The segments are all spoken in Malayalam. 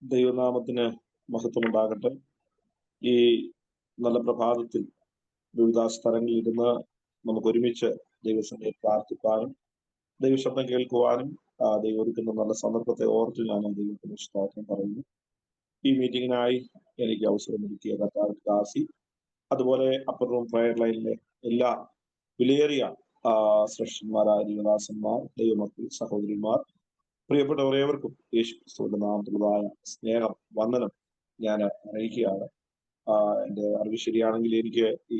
ദൈവനാമത്തിന് മഹത്വമുണ്ടാകട്ടെ. ഈ നല്ല പ്രഭാതത്തിൽ വിവിധ സ്ഥലങ്ങളിൽ ഇരുന്ന് നമുക്ക് ഒരുമിച്ച് ദൈവസന്നിധിയിൽ പ്രാർത്ഥിക്കാനും ദൈവശബ്ദം കേൾക്കുവാനും ദൈവം ഒരുക്കുന്ന നല്ല സന്ദർഭത്തെ ഓർത്ത് ഞാൻ ദൈവത്തിന് സ്തോത്രം പറയുന്നു. ഈ മീറ്റിങ്ങിനായി എനിക്ക് അവസരം ഒരുക്കിയ കർത്താവ് ദാസി, അതുപോലെ അപ്പർ റൂം പ്രയർ ലൈനിലെ എല്ലാ വിലയേറിയ ശ്രേഷ്ഠന്മാരായ ദൈവദാസന്മാർ, ദൈവമക്കൾ, സഹോദരിമാർ, പ്രിയപ്പെട്ടവരേവർക്കും യേശു ക്രിസ്തുവിന്റെ നാമത്തിലുള്ളതായ സ്നേഹം, വന്ദനം ഞാൻ അറിയിക്കുകയാണ്. എൻ്റെ അറിവ് ശരിയാണെങ്കിൽ എനിക്ക് ഈ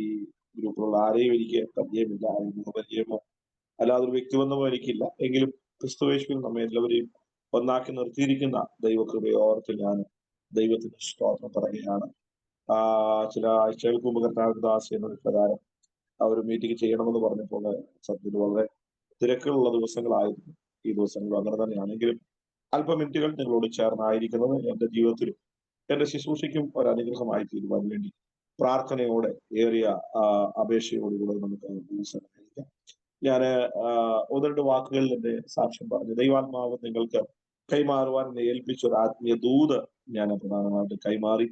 ഗ്രൂപ്പിലുള്ള ആരെയും എനിക്ക് പരിചയമില്ല, മുഖപരിചയമോ അല്ലാതെ ഒരു വ്യക്തിബന്ധമോ എനിക്കില്ല. എങ്കിലും ക്രിസ്തുവേശുവിൽ നമ്മെ എല്ലാവരെയും ഒന്നാക്കി നിർത്തിയിരിക്കുന്ന ദൈവകൃപയെ ഓർത്ത് ഞാൻ ദൈവത്തിന് സ്തോത്രം പറയുകയാണ്. ചില ആഴ്ചകൾക്ക് മുമ്പ് കർത്താവ് ദാസ് എന്ന പ്രകാരം ഒരു മീറ്റിംഗ് ചെയ്യണമെന്ന് പറഞ്ഞപ്പോൾ സത്യത്തിൽ വളരെ തിരക്കുള്ള ദിവസങ്ങളായിരുന്നു. ഈ ദിവസങ്ങൾ അങ്ങനെ തന്നെയാണെങ്കിലും അല്പ മിനിറ്റുകൾ നിങ്ങളോട് ചേർന്നായിരിക്കുന്നത് എൻ്റെ ജീവിതത്തിലും എൻ്റെ ശുശ്രൂഷയ്ക്കും ഒരു അനുഗ്രഹമായി തീരുവാൻ വേണ്ടി പ്രാർത്ഥനയോടെ ഏറിയ അപേക്ഷയോടുകൂടെ നമുക്ക് ദിവസമായിരിക്കാം. ഞാൻ ഒന്ന് രണ്ട് വാക്കുകളിൽ എൻ്റെ സാക്ഷ്യം പറഞ്ഞു. ദൈവാത്മാവ് നിങ്ങൾക്ക് കൈമാറുവാൻ എന്നെ ഏൽപ്പിച്ച ഒരു ആത്മീയ ദൂത് ഞാൻ പ്രധാനമായിട്ട് കൈമാറി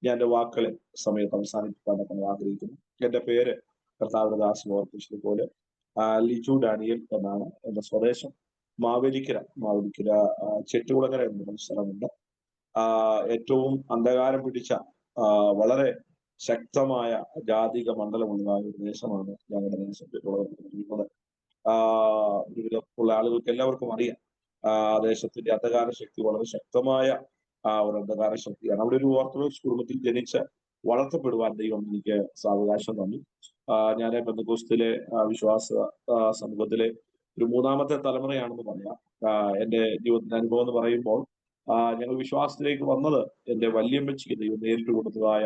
ഞാൻ എൻ്റെ വാക്കുകളെ സമയത്ത് അവസാനിപ്പിക്കാൻ ആഗ്രഹിക്കുന്നു. എൻ്റെ പേര് കർത്താവിന്റെ ദാസൻ ഓർപ്പിച്ചതുപോലെ ലിജു ഡാനിയൽ എന്നാണ്. എൻ്റെ സ്വദേശം മാവേലിക്കര ചെട്ടുകുളങ്ങര എന്നൊരു സ്ഥലമുണ്ട്. ഏറ്റവും അന്ധകാരം പിടിച്ച വളരെ ശക്തമായ ജാതിക മണ്ഡലമുള്ളതായ ഒരു ദേശമാണ് ഞങ്ങളുടെ ദേശത്തുള്ളത്. ഉള്ള ആളുകൾക്ക് എല്ലാവർക്കും അറിയാം, ദേശത്തിന്റെ അന്ധകാര ശക്തി വളരെ ശക്തമായ ഒരു അന്ധകാര ശക്തിയാണ്. അവിടെ ഒരു ഓർത്തഡോക്സ് കുടുംബത്തിൽ ജനിച്ച് വളർത്തപ്പെടുവാൻ ദൈവം എനിക്ക് സാവകാശം തന്നു. ഞാൻ പെന്തക്കോസ്തിലെ വിശ്വാസ സമൂഹത്തിലെ ഒരു മൂന്നാമത്തെ തലമുറയാണെന്ന് പറയാം. എൻ്റെ ജീവിതത്തിന്റെ അനുഭവം എന്ന് പറയുമ്പോൾ ഞങ്ങൾ വിശ്വാസത്തിലേക്ക് വന്നത് എൻ്റെ വല്യമ്മച്ചിക്ക് ദൈവം നേരിട്ട് കൊടുത്തതായ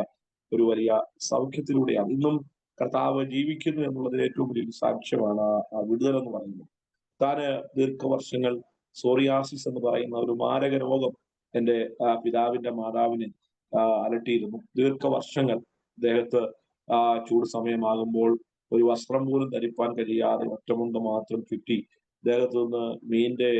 ഒരു വലിയ സൗഖ്യത്തിലൂടെയാണ്. ഇന്നും കർത്താവ് ജീവിക്കുന്നു എന്നുള്ളതിന് ഏറ്റവും വലിയ സാക്ഷ്യമാണ് ആ വിടുതൽ എന്ന് പറയുന്നത്. താന് ദീർഘവർഷങ്ങൾ സോറിയാസിസ് എന്ന് പറയുന്ന ഒരു മാരക രോഗം എൻ്റെ പിതാവിന്റെ മാതാവിനെ അലട്ടിയിരുന്നു. ദീർഘവർഷങ്ങൾ ദേഹത്ത് ചൂട് സമയമാകുമ്പോൾ ഒരു വസ്ത്രം പോലും ധരിപ്പാൻ കഴിയാതെ ഒറ്റമുണ്ട് മാത്രം ചുറ്റി ദേഹത്തു നിന്ന് മീന്റെ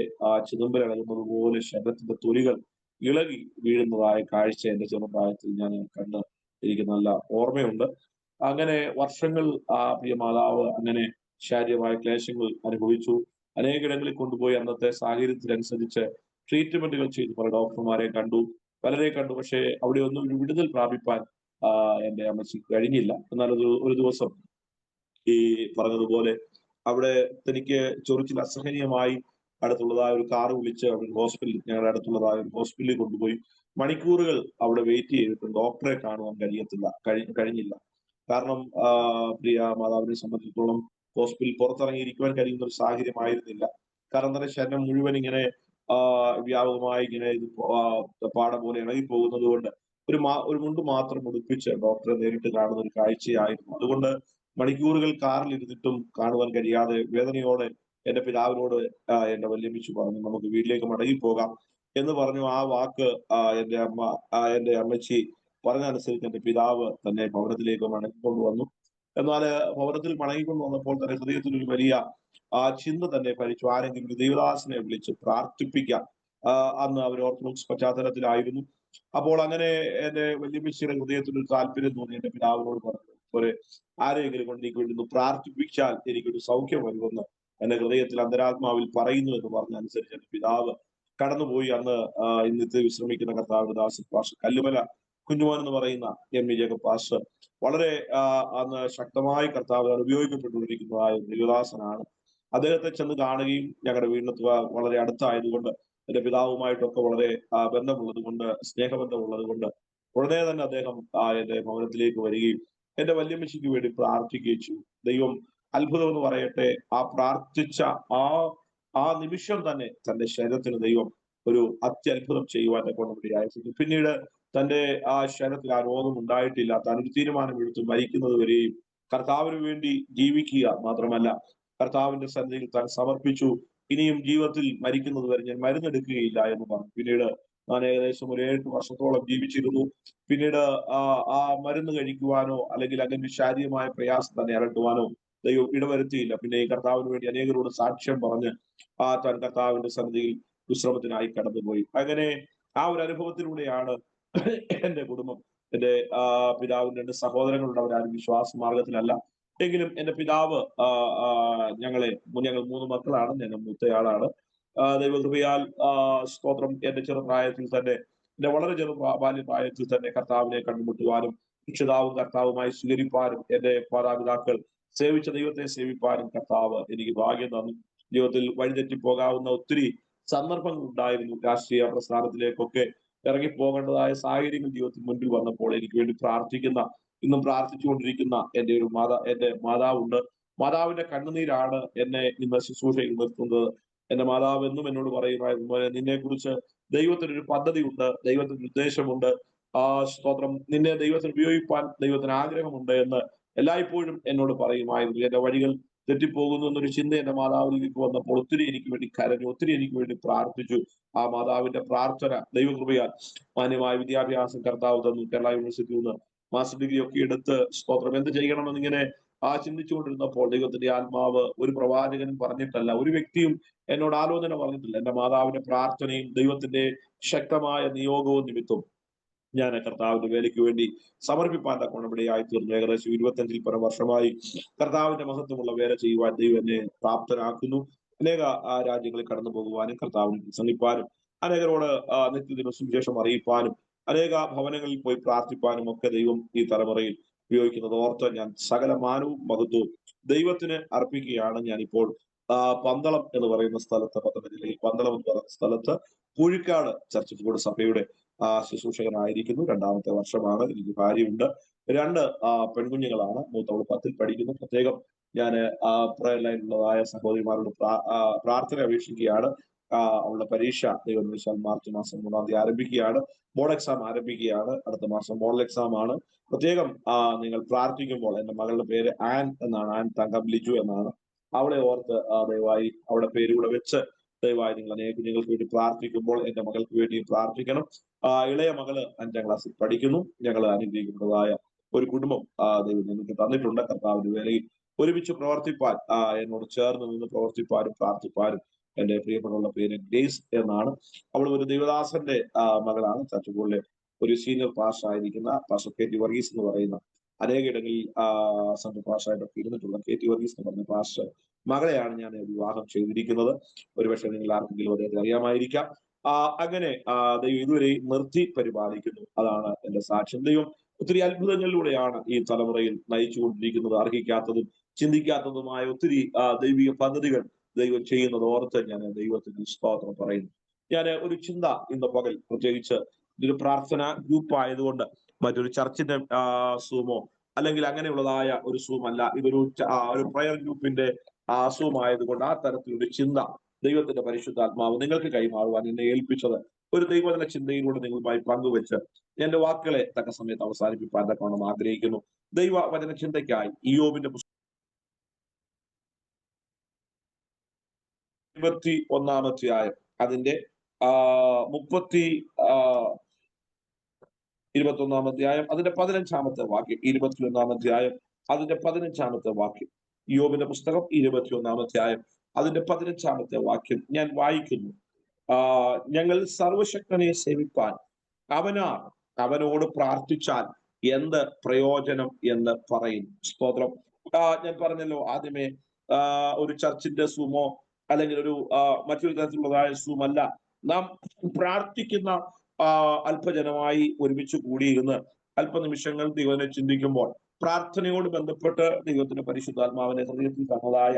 ചിതമ്പൽ ഇളകുന്നത് പോലെ ശരീരത്തിന്റെ തൊലികൾ ഇളകി വീഴുന്നതായ കാഴ്ച എൻ്റെ ചെറുപ്രായത്തിൽ ഞാൻ കണ്ട് എനിക്ക് നല്ല ഓർമ്മയുണ്ട്. അങ്ങനെ വർഷങ്ങൾ പ്രിയ മാതാവ് അങ്ങനെ ശാരീരികമായ ക്ലേശങ്ങൾ അനുഭവിച്ചു. അനേകിടങ്ങളിൽ കൊണ്ടുപോയി അന്നത്തെ സാഹചര്യത്തിനനുസരിച്ച് ട്രീറ്റ്മെന്റുകൾ ചെയ്തു. പല ഡോക്ടർമാരെ കണ്ടു, പലരെ കണ്ടു. പക്ഷേ അവിടെ ഒന്നും ഒരു വിടുതൽ പ്രാപിപ്പാൻ എൻ്റെ അമ്മച്ചിക്ക് കഴിഞ്ഞില്ല. എന്നാൽ ഒരു ദിവസം ഈ പറഞ്ഞതുപോലെ അവിടെ തനിക്ക് ചൊറിച്ചിൽ അസഹനീയമായി അടുത്തുള്ളതായ ഒരു കാറ് വിളിച്ച് ഞങ്ങളുടെ അടുത്തുള്ളതായ ഒരു ഹോസ്പിറ്റലിൽ കൊണ്ടുപോയി മണിക്കൂറുകൾ അവിടെ വെയിറ്റ് ചെയ്തിട്ട് ഡോക്ടറെ കാണുവാൻ കഴിഞ്ഞില്ല. കാരണം പ്രിയ മാതാവിനെ സംബന്ധിച്ചിടത്തോളം ഹോസ്പിറ്റലിൽ പുറത്തിറങ്ങിയിരിക്കുവാൻ കഴിയുന്ന ഒരു സാഹചര്യമായിരുന്നില്ല. കാരണം തന്നെ ശരീരം മുഴുവൻ ഇങ്ങനെ വ്യാപകമായി ഇങ്ങനെ പാട പോലെ ഇളകി പോകുന്നത് കൊണ്ട് ഒരു മുണ്ട് മാത്രം ഉടുപ്പിച്ച് ഡോക്ടറെ നേരിട്ട് കാണുന്ന ഒരു കാഴ്ചയായിരുന്നു. അതുകൊണ്ട് മണിക്കൂറുകൾ കാറിൽ ഇരുന്നിട്ടും കാണുവാൻ കഴിയാതെ വേദനയോടെ എൻ്റെ പിതാവിനോട് എൻ്റെ വല്യമ്മച്ചി പറഞ്ഞു, നമുക്ക് വീട്ടിലേക്ക് മടങ്ങിപ്പോകാം എന്ന് പറഞ്ഞു. ആ വാക്ക് എൻ്റെ അമ്മച്ചി പറഞ്ഞനുസരിച്ച് എൻ്റെ പിതാവ് തന്നെ ഭവനത്തിലേക്ക് മടങ്ങിക്കൊണ്ടുവന്നു. എന്നാൽ ഭവനത്തിൽ മടങ്ങിക്കൊണ്ട് വന്നപ്പോൾ തന്നെ ഹൃദയത്തിൽ ഒരു വലിയ ചിന്ത തന്നെ ഭരിച്ചു. ആരെങ്കിലും ഒരു ദൈവദാസനെ വിളിച്ച് പ്രാർത്ഥിപ്പിക്കാം. അന്ന് അവർ ഓർത്തഡോക്സ് പശ്ചാത്തലത്തിലായിരുന്നു. അപ്പോൾ അങ്ങനെ എൻ്റെ വല്യമ്മച്ചിയുടെ ഹൃദയത്തിൽ ഒരു താല്പര്യം തോന്നി. എൻ്റെ പിതാവിനോട് പറഞ്ഞു, ഒരു ആരെങ്കിലും കൊണ്ട് എനിക്ക് വേണ്ടി പ്രാർത്ഥിപ്പിച്ചാൽ എനിക്കൊരു സൗഖ്യം വരുമെന്ന് എന്റെ ഹൃദയത്തിൽ അന്തരാത്മാവിൽ പറയുന്നു എന്ന് പറഞ്ഞനുസരിച്ച് എന്റെ പിതാവ് കടന്നുപോയി. അന്ന് ഇന്നത്തെ വിശ്രമിക്കുന്ന കർത്താവിന്റെ ദാസൻ പാസ്റ്റർ കല്ലുമല കുഞ്ഞുമോൻ എന്ന് പറയുന്ന എം ഇ ജേക്കബ് പാസ്റ്റർ വളരെ അന്ന് ശക്തമായി കർത്താവ് ഉപയോഗിക്കപ്പെട്ടുകൊണ്ടിരിക്കുന്നതായ ദൈവദാസനാണ്. അദ്ദേഹത്തെ ചെന്ന് കാണുകയും ഞങ്ങളുടെ വീടിനത്ത് വളരെ അടുത്തായതുകൊണ്ട് എന്റെ പിതാവുമായിട്ടൊക്കെ വളരെ ബന്ധമുള്ളത് കൊണ്ട്, സ്നേഹബന്ധമുള്ളത് കൊണ്ട് ഉടനെ തന്നെ അദ്ദേഹം എന്റെ ഭവനത്തിലേക്ക് വരികയും എന്റെ വല്യമ്മച്ചിക്ക് വേണ്ടി പ്രാർത്ഥിക്കുകയും ചെയ്തു. ദൈവം അത്ഭുതം എന്ന് പറയട്ടെ, ആ പ്രാർത്ഥിച്ച ആ നിമിഷം തന്നെ തന്റെ ശരീരത്തിന് ദൈവം ഒരു അത്യത്ഭുതം ചെയ്യുവാൻ കൊണ്ടുപിടിയായിരുന്നു. പിന്നീട് തന്റെ ആ ശരീരത്തിൽ ആ രോഗം ഉണ്ടായിട്ടില്ല. താൻ ഒരു തീരുമാനമെടുത്ത് മരിക്കുന്നത് വരെയും കർത്താവിന് വേണ്ടി ജീവിക്കുക മാത്രമല്ല, കർത്താവിന്റെ സന്നിധിയിൽ താൻ സമർപ്പിച്ചു. ഇനിയും ജീവിതത്തിൽ മരിക്കുന്നത് വരെ ഞാൻ മരുന്നെടുക്കുകയില്ല എന്ന് പറഞ്ഞു. പിന്നീട് ഞാൻ ഏകദേശം ഒരു 7 വർഷത്തോളം ജീവിച്ചിരുന്നു. പിന്നീട് ആ മരുന്ന് കഴിക്കുവാനോ അല്ലെങ്കിൽ അങ്ങനെ ശാരീരികമായ പ്രയാസം തന്നെ അലട്ടുവാനോ ദൈവം ഇടവരുത്തിയില്ല. പിന്നെ ഈ കർത്താവിന് വേണ്ടി അനേകരോട് സാക്ഷ്യം പറഞ്ഞ് താൻ കർത്താവിന്റെ സന്നിധിയിൽ വിശ്രമത്തിനായി കടന്നുപോയി. അങ്ങനെ ആ ഒരു അനുഭവത്തിലൂടെയാണ് എന്റെ കുടുംബം, എന്റെ പിതാവിന്റെ 2 സഹോദരങ്ങളുണ്ട്. അവരാരും വിശ്വാസ മാർഗത്തിലല്ല. എങ്കിലും എന്റെ പിതാവ് ഞങ്ങൾ 3 മക്കളാണ്. ഞാൻ മൂത്തയാളാണ്. ദൈവകൃപയാൽ സ്തോത്രം, എന്റെ ചെറുപ്രായത്തിൽ തന്നെ, എന്റെ വളരെ ബാല്യപ്രായത്തിൽ തന്നെ കർത്താവിനെ കണ്ടുമുട്ടുവാനും രക്ഷിതാവും കർത്താവുമായി സ്വീകരിപ്പാനും എന്റെ മാതാപിതാക്കൾ സേവിച്ച ദൈവത്തെ സേവിപ്പാനും കർത്താവ് എനിക്ക് ഭാഗ്യം തന്നു. ജീവിതത്തിൽ വഴിതെറ്റി പോകാവുന്ന ഒത്തിരി സന്ദർഭങ്ങൾ ഉണ്ടായിരുന്നു. രാഷ്ട്രീയ പ്രസ്ഥാനത്തിലേക്കൊക്കെ ഇറങ്ങിപ്പോകേണ്ടതായ സാഹചര്യങ്ങൾ ജീവിതത്തിൽ മുൻപിൽ വന്നപ്പോൾ എനിക്ക് വേണ്ടി പ്രാർത്ഥിക്കുന്ന, ഇന്നും പ്രാർത്ഥിച്ചുകൊണ്ടിരിക്കുന്ന എന്റെ മാതാവുണ്ട്. മാതാവിന്റെ കണ്ണുനീരാണ് എന്നെ ഇന്ന് ശുശ്രൂഷയിൽ നിർത്തുന്നത്. എന്റെ മാതാവ് എന്നും എന്നോട് പറയുമായിരുന്നു, നിന്നെ കുറിച്ച് ദൈവത്തിനൊരു പദ്ധതി ഉണ്ട്, ദൈവത്തിന് ഉദ്ദേശമുണ്ട്, സ്തോത്രം, നിന്നെ ദൈവത്തിന് ഉപയോഗിപ്പാൻ ദൈവത്തിന് ആഗ്രഹമുണ്ട് എന്ന് എല്ലായ്പ്പോഴും എന്നോട് പറയുമായിരുന്നു. എന്റെ വഴികൾ തെറ്റിപ്പോകുന്നു എന്നൊരു ചിന്ത എന്റെ മാതാവിലേക്ക് വന്നപ്പോൾ ഒത്തിരി എനിക്ക് വേണ്ടി കരഞ്ഞു, ഒത്തിരി എനിക്ക് വേണ്ടി പ്രാർത്ഥിച്ചു. ആ മാതാവിന്റെ പ്രാർത്ഥന ദൈവകൃപയാൽ മാന്യമായ വിദ്യാഭ്യാസം കർത്താവ് തന്നു. കേരള യൂണിവേഴ്സിറ്റിയിൽ നിന്ന് മാസ്റ്റർ ഡിഗ്രി ഒക്കെ എടുത്ത് സ്തോത്രം എന്ത് ചെയ്യണമെന്ന് ഇങ്ങനെ ചിന്തിച്ചുകൊണ്ടിരുന്നപ്പോൾ ദൈവത്തിന്റെ ആത്മാവ് ഒരു പ്രവാചകനും പറഞ്ഞിട്ടല്ല, ഒരു വ്യക്തിയും എന്നോട് ആലോചന പറഞ്ഞിട്ടില്ല, എന്റെ മാതാവിന്റെ പ്രാർത്ഥനയും ദൈവത്തിന്റെ ശക്തമായ നിയോഗവും നിമിത്തം ഞാൻ കർത്താവിന്റെ വേലയ്ക്ക് വേണ്ടി സമർപ്പിപ്പാൻ തക്കോണം ഇവിടെയായി തീർന്നു. ഏകദേശം 25-ൽ പരം വർഷമായി കർത്താവിന്റെ മഹത്വമുള്ള വേല ചെയ്യുവാൻ ദൈവം എന്നെ പ്രാപ്തനാക്കുന്നു. അനേക രാജ്യങ്ങളിൽ കടന്നു പോകുവാനും കർത്താവിനെ പ്രസംഗിപ്പാനും അനേകരോട് നിത്യദിന സുവിശേഷം അറിയിപ്പാനും അനേക ഭവനങ്ങളിൽ പോയി പ്രാർത്ഥിപ്പാനും ഒക്കെ ദൈവം ഈ തലമുറയിൽ ഉപയോഗിക്കുന്നത് ഓർത്ത് ഞാൻ സകല മാനവും മഹത്വവും ദൈവത്തിന് അർപ്പിക്കുകയാണ്. ഞാനിപ്പോൾ പന്തളം എന്ന് പറയുന്ന സ്ഥലത്ത്, പത്തനംതിട്ട ജില്ലയിൽ പന്തളം എന്ന് പറയുന്ന സ്ഥലത്ത് പൂഴിക്കാട് ചർച്ച് ബോർഡ് സഭയുടെ ശുശ്രൂഷകനായിരിക്കുന്നു. 2ാമത്തെ വർഷമാണ്. എനിക്ക് ഭാര്യയുണ്ട്, 2 പെൺകുഞ്ഞുങ്ങളാണ്. മൂത്തവൾ 10ൽ പഠിക്കുന്നു. പ്രത്യേകം ഞാൻ പ്രയർ ലൈനിലുള്ളതായ സഹോദരിമാരോട് പ്രാർത്ഥന അപേക്ഷിക്കുകയാണ്. അവളുടെ പരീക്ഷ ദൈവം വെച്ചാൽ മാർച്ച് മാസം 3-ാം തീയതി ആരംഭിക്കുകയാണ്. ബോർഡ് എക്സാം ആരംഭിക്കുകയാണ്. അടുത്ത മാസം മോഡൽ എക്സാം ആണ്. പ്രത്യേകം നിങ്ങൾ പ്രാർത്ഥിക്കുമ്പോൾ, എന്റെ മകളുടെ പേര് ആൻ എന്നാണ്, ആൻ തങ്കം ലിജു എന്നാണ്. അവളെ ഓർത്ത് ദയവായി അവളുടെ പേര് കൂടെ വെച്ച് ദയവായി നിങ്ങൾ അനേക കുഞ്ഞുങ്ങൾക്ക് വേണ്ടി പ്രാർത്ഥിക്കുമ്പോൾ എന്റെ മകൾക്ക് വേണ്ടി പ്രാർത്ഥിക്കണം. ഇളയ മകള് 5ാം ക്ലാസ്സിൽ പഠിക്കുന്നു. ഞങ്ങൾ അനുഗ്രഹിക്കുന്നതായ ഒരു കുടുംബം ദൈവം നിങ്ങൾക്ക് തന്നിട്ടുണ്ട്. കർത്താവിന്റെ വേലയിൽ ഒരുമിച്ച് പ്രവർത്തിപ്പാൻ, എന്നോട് ചേർന്ന് നിന്ന് പ്രവർത്തിപ്പാനും പ്രാർത്ഥിപ്പാനും എന്റെ പ്രിയപ്പെട്ടവളുടെ പേര് ഗ്രേസ് എന്നാണ്. അവൾ ഒരു ദൈവദാസന്റെ മകളാണ്. ചർച്ചുകളിലെ ഒരു സീനിയർ പാസ്റ്റർ ആയിരിക്കുന്ന പാസ്റ്റർ KT വർഗീസ് എന്ന് പറയുന്ന, അനേകയിടങ്ങളിൽ സെൻട്രൽ പാസ്റ്ററായിട്ടൊക്കെ ഇരുന്നിട്ടുള്ള KT വർഗീസ് എന്ന് പറഞ്ഞ പാസ്റ്റർ മകളെയാണ് ഞാൻ വിവാഹം ചെയ്തിരിക്കുന്നത്. ഒരുപക്ഷെ നിങ്ങൾ ആർക്കെങ്കിലും അദ്ദേഹത്തെ അറിയാമായിരിക്കാം. അങ്ങനെ ദൈവം ഇതുവരെ നിർത്തി പരിപാലിക്കുന്നു. അതാണ് എന്റെ സാക്ഷ്യം. ദൈവം ഒത്തിരി അത്ഭുതങ്ങളിലൂടെയാണ് ഈ തലമുറയിൽ നയിച്ചുകൊണ്ടിരിക്കുന്നത്. അർഹിക്കാത്തതും ചിന്തിക്കാത്തതുമായ ഒത്തിരി ദൈവിക പദ്ധതികൾ ദൈവം ചെയ്യുന്നത് ഓർത്ത് ഞാൻ ദൈവത്തിന് സ്തോത്രം പറയുന്നു. ഞാൻ ഒരു ചിന്ത ഇന്ന് പകൽ, പ്രത്യേകിച്ച് ഇതൊരു പ്രാർത്ഥന ഗ്രൂപ്പ് ആയതുകൊണ്ട് മറ്റൊരു ചർച്ചിന്റെ സൂമോ അല്ലെങ്കിൽ അങ്ങനെയുള്ളതായ ഒരു സൂം അല്ല, ഇതൊരു പ്രയർ ഗ്രൂപ്പിന്റെ സൂം ആയതുകൊണ്ട് ആ തരത്തിലൊരു ചിന്ത ദൈവത്തിന്റെ പരിശുദ്ധാത്മാവ് നിങ്ങൾക്ക് കൈമാറുവാൻ എന്നെ ഏൽപ്പിച്ചത് ഒരു ദൈവവചന ചിന്തയിലൂടെ നിങ്ങളുമായി പങ്കുവെച്ച് എന്റെ വാക്കുകളെ തക്ക സമയത്ത് അവസാനിപ്പിക്കാൻ തക്കവണ്ണം ആഗ്രഹിക്കുന്നു. ദൈവവചന ചിന്തയ്ക്കായി ഇയ്യോബിന്റെ 21-ാം അധ്യായം അതിന്റെ 21-ാം അധ്യായം അതിന്റെ 15-ാമത്തെ വാക്യം, 21-ാം അധ്യായം അതിന്റെ 15-ാമത്തെ വാക്യം, ഇയ്യോബിന്റെ പുസ്തകം 21-ാം അധ്യായം അതിന്റെ 15-ാമത്തെ വാക്യം ഞാൻ വായിക്കുന്നു. ഞങ്ങൾ സർവശക്തനെ സേവിപ്പാൻ അവനോട് പ്രാർത്ഥിച്ചാൽ എന്ത് പ്രയോജനം എന്ന് പറയുന്നു. സ്തോത്രം. ഞാൻ പറഞ്ഞല്ലോ ആദ്യമേ, ഒരു ചർച്ചിന്റെ സൂമോ അല്ലെങ്കിൽ ഒരു മറ്റൊരു തരത്തിലുള്ളതായ സൂമല്ല. നാം പ്രാർത്ഥിക്കുന്ന അല്പജനമായി ഒരുമിച്ച് കൂടിയിരുന്ന് അല്പനിമിഷങ്ങൾ ദൈവനെ ചിന്തിക്കുമ്പോൾ പ്രാർത്ഥനയോട് ബന്ധപ്പെട്ട് ദൈവത്തിന്റെ പരിശുദ്ധാത്മാവിനെ ഹൃദയത്തിൽ തന്നതായ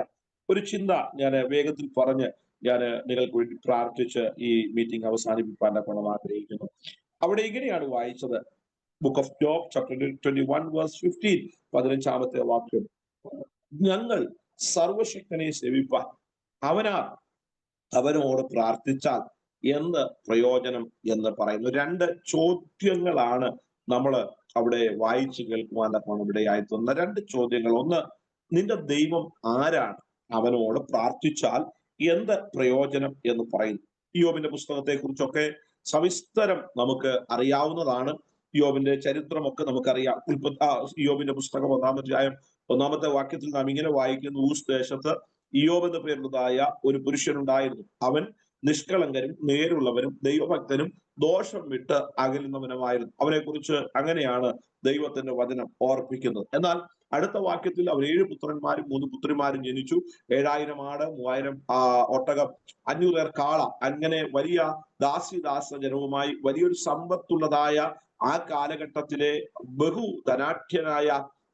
ഒരു ചിന്ത ഞാൻ വേഗത്തിൽ പറഞ്ഞ് ഞാൻ നിങ്ങൾക്ക് വേണ്ടി പ്രാർത്ഥിച്ച് ഈ മീറ്റിംഗ് അവസാനിപ്പിക്കാൻ ആഗ്രഹിക്കുന്നു. അവിടെ ഇങ്ങനെയാണ് വായിച്ചത്. Book of Job chapter 21 verse 15, 15-ാമത്തെ വാക്യം. ഞങ്ങൾ സർവശക്തനെ സേവിപ്പാൻ അവനോട് പ്രാർത്ഥിച്ചാൽ എന്ത് പ്രയോജനം എന്ന് പറയുന്നു. 2 ചോദ്യങ്ങളാണ് നമ്മൾ അവിടെ വായിച്ചു കേൾക്കുവാൻ ഇവിടെ ആയിത്തുന്ന 2 ചോദ്യങ്ങൾ. ഒന്ന്, നിന്റെ ദൈവം ആരാണ്? അവനോട് പ്രാർത്ഥിച്ചാൽ എന്ത് പ്രയോജനം എന്ന് പറയുന്നു. ഇയ്യോബിന്റെ പുസ്തകത്തെ കുറിച്ചൊക്കെ സവിസ്തരം നമുക്ക് അറിയാവുന്നതാണ്. ഇയ്യോബിന്റെ ചരിത്രമൊക്കെ നമുക്കറിയാം. ഇയ്യോബിന്റെ പുസ്തകം 1-ാം അധ്യായം 1-ാമത്തെ വാക്യത്തിൽ നാം ഇങ്ങനെ വായിക്കുന്നു. ഊസ് ദേശത്ത് ഇയ്യോബ് എന്ന പേരുള്ളതായ ഒരു പുരുഷനുണ്ടായിരുന്നു. അവൻ നിഷ്കളങ്കനും നേരുള്ളവനും ദൈവഭക്തനും ദോഷം വിട്ട് അകലുന്നവനുമായിരുന്നു. അവനെക്കുറിച്ച് അങ്ങനെയാണ് ദൈവത്തിന്റെ വചനം ഓർപ്പിക്കുന്നത്. എന്നാൽ അടുത്ത വാക്യത്തിൽ അവർ 7 പുത്രന്മാരും 3 പുത്രിമാരും ജനിച്ചു. 7000 ആട്, 3000 ഒട്ടകം, 500 കാള, അങ്ങനെ വലിയ ദാസി ജനവുമായി വലിയൊരു സമ്പത്തുള്ളതായ ആ കാലഘട്ടത്തിലെ ബഹുധനാഢ്യനായ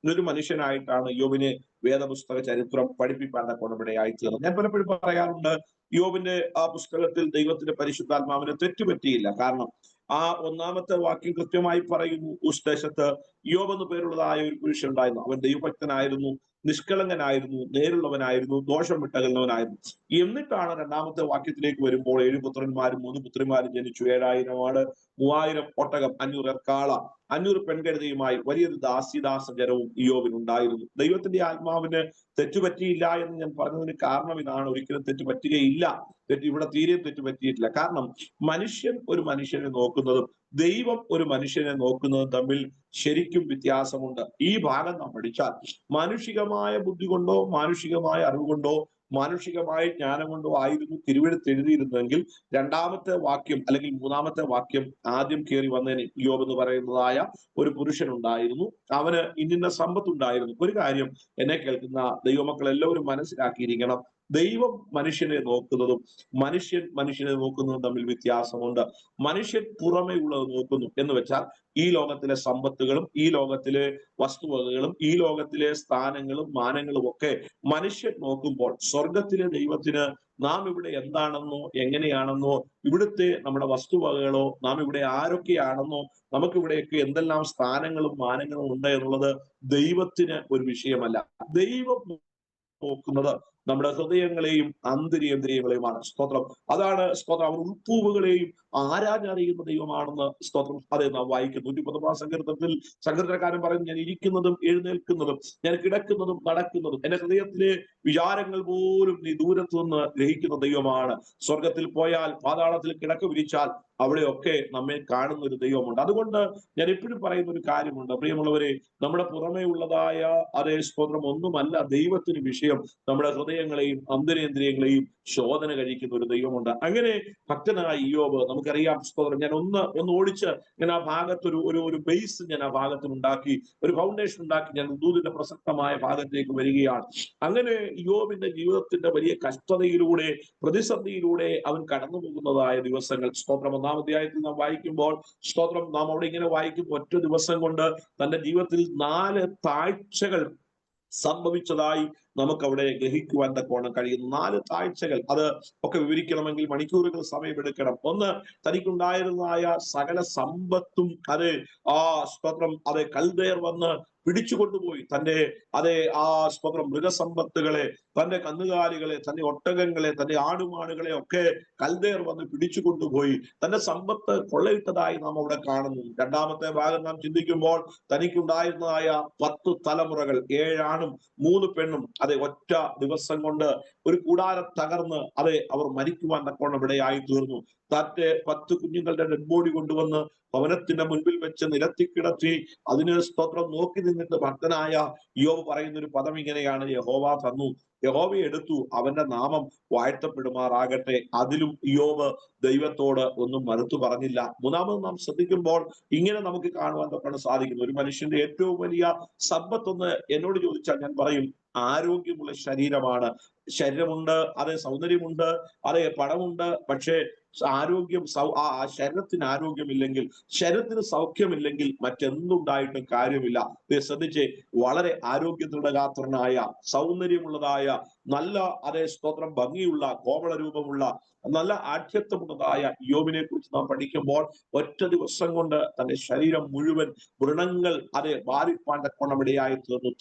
ഒരു മനുഷ്യനായിട്ടാണ് യോബിനെ വേദപുസ്തക ചരിത്രം പഠിപ്പിക്കാൻ കൊണ്ടവിടെയായി തീർന്നത്. ഞാൻ പലപ്പോഴും പറയാറുണ്ട്, യോബിന്റെ ആ പുസ്തകത്തിൽ ദൈവത്തിന്റെ പരിശുദ്ധാത്മാവിന് തെറ്റുപറ്റിയില്ല. കാരണം ആ 1-ാമത്തെ വാക്യം കൃത്യമായി പറയുന്നു, ഉസ്ദേശത്ത് യോബ് എന്ന് പേരുള്ളതായ ഒരു പുരുഷൻ ഉണ്ടായിരുന്നു. അവൻ ദൈവഭക്തനായിരുന്നു, നിഷ്കളങ്കനായിരുന്നു, നേരുള്ളവനായിരുന്നു, ദോഷം വിട്ടകലുന്നവനായിരുന്നു. എന്നിട്ടാണ് 2-ാമത്തെ വാക്യത്തിലേക്ക് വരുമ്പോൾ 7 പുത്രന്മാരും 3 പുത്രിമാരും ജനിച്ചു. 7000 ആട്, 3000 ഒട്ടകം, 500 കാള, 500 പെൺകരുതയുമായി വലിയൊരു ദാസ ജനവും യോബിനുണ്ടായിരുന്നു. ദൈവത്തിന്റെ ആത്മാവിന് തെറ്റുപറ്റിയില്ല എന്ന് ഞാൻ പറഞ്ഞതിന് കാരണം ഇതാണ്. ഒരിക്കലും തെറ്റുപറ്റുകയില്ല. ഇവിടെ തീരെ തെറ്റുപറ്റിയിട്ടില്ല. കാരണം മനുഷ്യൻ ഒരു മനുഷ്യനെ നോക്കുന്നതും ദൈവം ഒരു മനുഷ്യനെ നോക്കുന്നതും തമ്മിൽ ശരിക്കും വ്യത്യാസമുണ്ട്. ഈ ഭാഗം നാം പഠിച്ചാൽ മാനുഷികമായ ബുദ്ധി കൊണ്ടോ മാനുഷികമായ അറിവ് കൊണ്ടോ മാനുഷികമായ ജ്ഞാനം കൊണ്ടോ ആയിരുന്നു തിരുവെഴുത്ത് എഴുതിയിരുന്നെങ്കിൽ 2-ാമത്തെ വാക്യം അല്ലെങ്കിൽ 3-ാമത്തെ വാക്യം ആദ്യം കയറി വന്നതിന് യോബ് എന്ന് പറയുന്നതായ ഒരു പുരുഷനുണ്ടായിരുന്നു. അവന് ഇന്ന സമ്പത്തുണ്ടായിരുന്നു. ഒരു കാര്യം എന്നെ കേൾക്കുന്ന ദൈവമക്കൾ എല്ലാവരും മനസ്സിലാക്കിയിരിക്കണം. ദൈവം മനുഷ്യനെ നോക്കുന്നതും മനുഷ്യൻ മനുഷ്യനെ നോക്കുന്നതും തമ്മിൽ വ്യത്യാസമുണ്ട്. മനുഷ്യൻ പുറമേ ഉള്ളത് നോക്കുന്നു എന്ന് വെച്ചാൽ ഈ ലോകത്തിലെ സമ്പത്തുകളും ഈ ലോകത്തിലെ വസ്തുവകകളും ഈ ലോകത്തിലെ സ്ഥാനങ്ങളും മാനങ്ങളും ഒക്കെ മനുഷ്യൻ നോക്കുമ്പോൾ സ്വർഗത്തിലെ ദൈവത്തിന് നാം ഇവിടെ എന്താണെന്നോ എങ്ങനെയാണെന്നോ ഇവിടുത്തെ നമ്മുടെ വസ്തുവകകളോ നാം ഇവിടെ ആരൊക്കെയാണെന്നോ നമുക്കിവിടെയൊക്കെ എന്തെല്ലാം സ്ഥാനങ്ങളും മാനങ്ങളും ഉണ്ട് എന്നുള്ളത് ദൈവത്തിന് ഒരു വിഷയമല്ല. ദൈവം നോക്കുന്നത് നമ്മുടെ ഹൃദയങ്ങളെയും അന്തരേന്ദ്രിയങ്ങളെയുമാണ്. സ്തോത്രം. അതാണ് സ്തോത്രം. അവർ ഉൾപ്പൂവുകളെയും ആരാഞ്ഞറിയുന്ന ദൈവമാണെന്ന് സ്തോത്രം അതേ നാം വായിക്കുന്നു. 119 സങ്കീർത്തനത്തിൽ സങ്കീർത്തനക്കാരൻ പറയുന്നു, ഞാൻ ഇരിക്കുന്നതും എഴുന്നേൽക്കുന്നതും ഞാൻ കിടക്കുന്നതും നടക്കുന്നതും എന്റെ ഹൃദയത്തിലെ വിചാരങ്ങൾ പോലും നീ ദൂരത്തു നിന്ന് ഗ്രഹിക്കുന്ന ദൈവമാണ്. സ്വർഗത്തിൽ പോയാൽ പാതാളത്തിൽ കിടക്ക വിരിച്ചാൽ അവിടെയൊക്കെ നമ്മെ കാണുന്ന ഒരു ദൈവമുണ്ട്. അതുകൊണ്ട് ഞാൻ എപ്പോഴും പറയുന്ന ഒരു കാര്യമുണ്ട്, പ്രിയമുള്ളവരെ, നമ്മുടെ പുറമേ ഉള്ളതായ അതേ സ്തോത്രം ഒന്നുമല്ല ദൈവത്തിന് വിഷയം. നമ്മുടെ ഹൃദയങ്ങളെയും അന്തരേന്ദ്രിയങ്ങളെയും ശോധന കഴിക്കുന്ന ഒരു ദൈവമുണ്ട്. അങ്ങനെ ഭക്തനായ യോബ്, നമുക്കറിയാം സ്തോത്രം, ഞാൻ ഒന്ന് ഓടിച്ച് ഞാൻ ആ ഭാഗത്തൊരു ഒരു ബേസ് ഞാൻ ആ ഭാഗത്തിനുണ്ടാക്കി, ഒരു ഫൗണ്ടേഷൻ ഉണ്ടാക്കി ഞാൻ ഉദൂദിന്റെ പ്രസക്തമായ ഭാഗത്തേക്ക് വരികയാണ്. അങ്ങനെ യോബിന്റെ ജീവിതത്തിന്റെ വലിയ കഷ്ടതയിലൂടെ പ്രതിസന്ധിയിലൂടെ അവൻ കടന്നു പോകുന്നതായ ദിവസങ്ങൾ സ്തോത്രം 1-ാം അധ്യായത്തിൽ നാം വായിക്കുമ്പോൾ സ്തോത്രം നാം അവിടെ ഇങ്ങനെ വായിക്കുമ്പോൾ ഒറ്റ ദിവസം കൊണ്ട് തന്റെ ജീവിതത്തിൽ 4 താഴ്ചകൾ സംഭവിച്ചതായി നമുക്കവിടെ ഗ്രഹിക്കുവാൻ തക്കോണം കഴിയുന്നു. 4 താഴ്ചകൾ. അത് ഒക്കെ വിവരിക്കണമെങ്കിൽ മണിക്കൂറുകൾ സമയമെടുക്കണം. ഒന്ന്, തനിക്കുണ്ടായിരുന്നതായ സകല സമ്പത്തും അത് സ്തോത്രം കൽദയർ വന്ന് പിടിച്ചുകൊണ്ടുപോയി. തന്റെ സ്തോത്രം മൃഗസമ്പത്തുകളെ, തന്റെ കന്നുകാലികളെ, തന്റെ ഒട്ടകങ്ങളെ, തന്റെ ആടുമാടുകളെ ഒക്കെ കൽദയർ വന്ന് പിടിച്ചുകൊണ്ടുപോയി. തന്റെ സമ്പത്ത് കൊള്ളയിട്ടതായി നാം അവിടെ കാണുന്നു. 2-ാമത്തെ ഭാഗം നാം ചിന്തിക്കുമ്പോൾ തനിക്കുണ്ടായിരുന്നതായ 10 തലമുറകൾ, 7 ആണും 3 പെണ്ണും ഒറ്റ ദിവസം കൊണ്ട് ഒരു കൂടാരം തകർന്ന് അവർ മരിക്കുവാൻ തക്കോണം ഇവിടെയായി തീർന്നു. തന്റെ 10 കുഞ്ഞുങ്ങളുടെ ഡെഡ് ബോഡി കൊണ്ടുവന്ന് ഭവനത്തിന്റെ മുൻപിൽ വെച്ച് നിരത്തി കിടത്തി. അതിന് സ്തോത്രം നോക്കി നിന്നിട്ട് ഭക്തനായ യോബ് പറയുന്ന ഒരു പദം ഇങ്ങനെയാണ്, യഹോവ തന്നു, യഹോവ എടുത്തു, അവന്റെ നാമം വാഴ്ത്തപ്പെടുമാറാകട്ടെ. അതിലും യോബ് ദൈവത്തോട് ഒന്നും മറുത്തു പറഞ്ഞില്ല. 3-ാമത് നാം ശ്രദ്ധിക്കുമ്പോൾ ഇങ്ങനെ നമുക്ക് കാണുവാൻ തൊട്ടാണ് സാധിക്കുന്നത്. ഒരു മനുഷ്യന്റെ ഏറ്റവും വലിയ സമ്പത്തൊന്ന് എന്നോട് ചോദിച്ചാൽ ഞാൻ പറയും ആരോഗ്യമുള്ള ശരീരമാണ്. ശരീരമുണ്ട്, സൗന്ദര്യമുണ്ട്, പണമുണ്ട്, പക്ഷേ ശരീരത്തിന് ആരോഗ്യമില്ലെങ്കിൽ, ശരീരത്തിന് സൗഖ്യമില്ലെങ്കിൽ മറ്റെന്തുണ്ടായിട്ടും കാര്യമില്ല. ശ്രദ്ധിച്ച്, വളരെ ആരോഗ്യദൃഢഗാത്രനായ സൗന്ദര്യമുള്ളതായ നല്ല സ്തോത്രം ഭംഗിയുള്ള കോമള രൂപമുള്ള നല്ല ആഠ്യത്വമുള്ളതായ യോബിനെ കുറിച്ച് നാം പഠിക്കുമ്പോൾ ഒറ്റ ദിവസം കൊണ്ട് തന്റെ ശരീരം മുഴുവൻ വ്രണങ്ങൾ ബാധിപ്പാൻ തക്കോണം ഇടയായി തീർന്നു.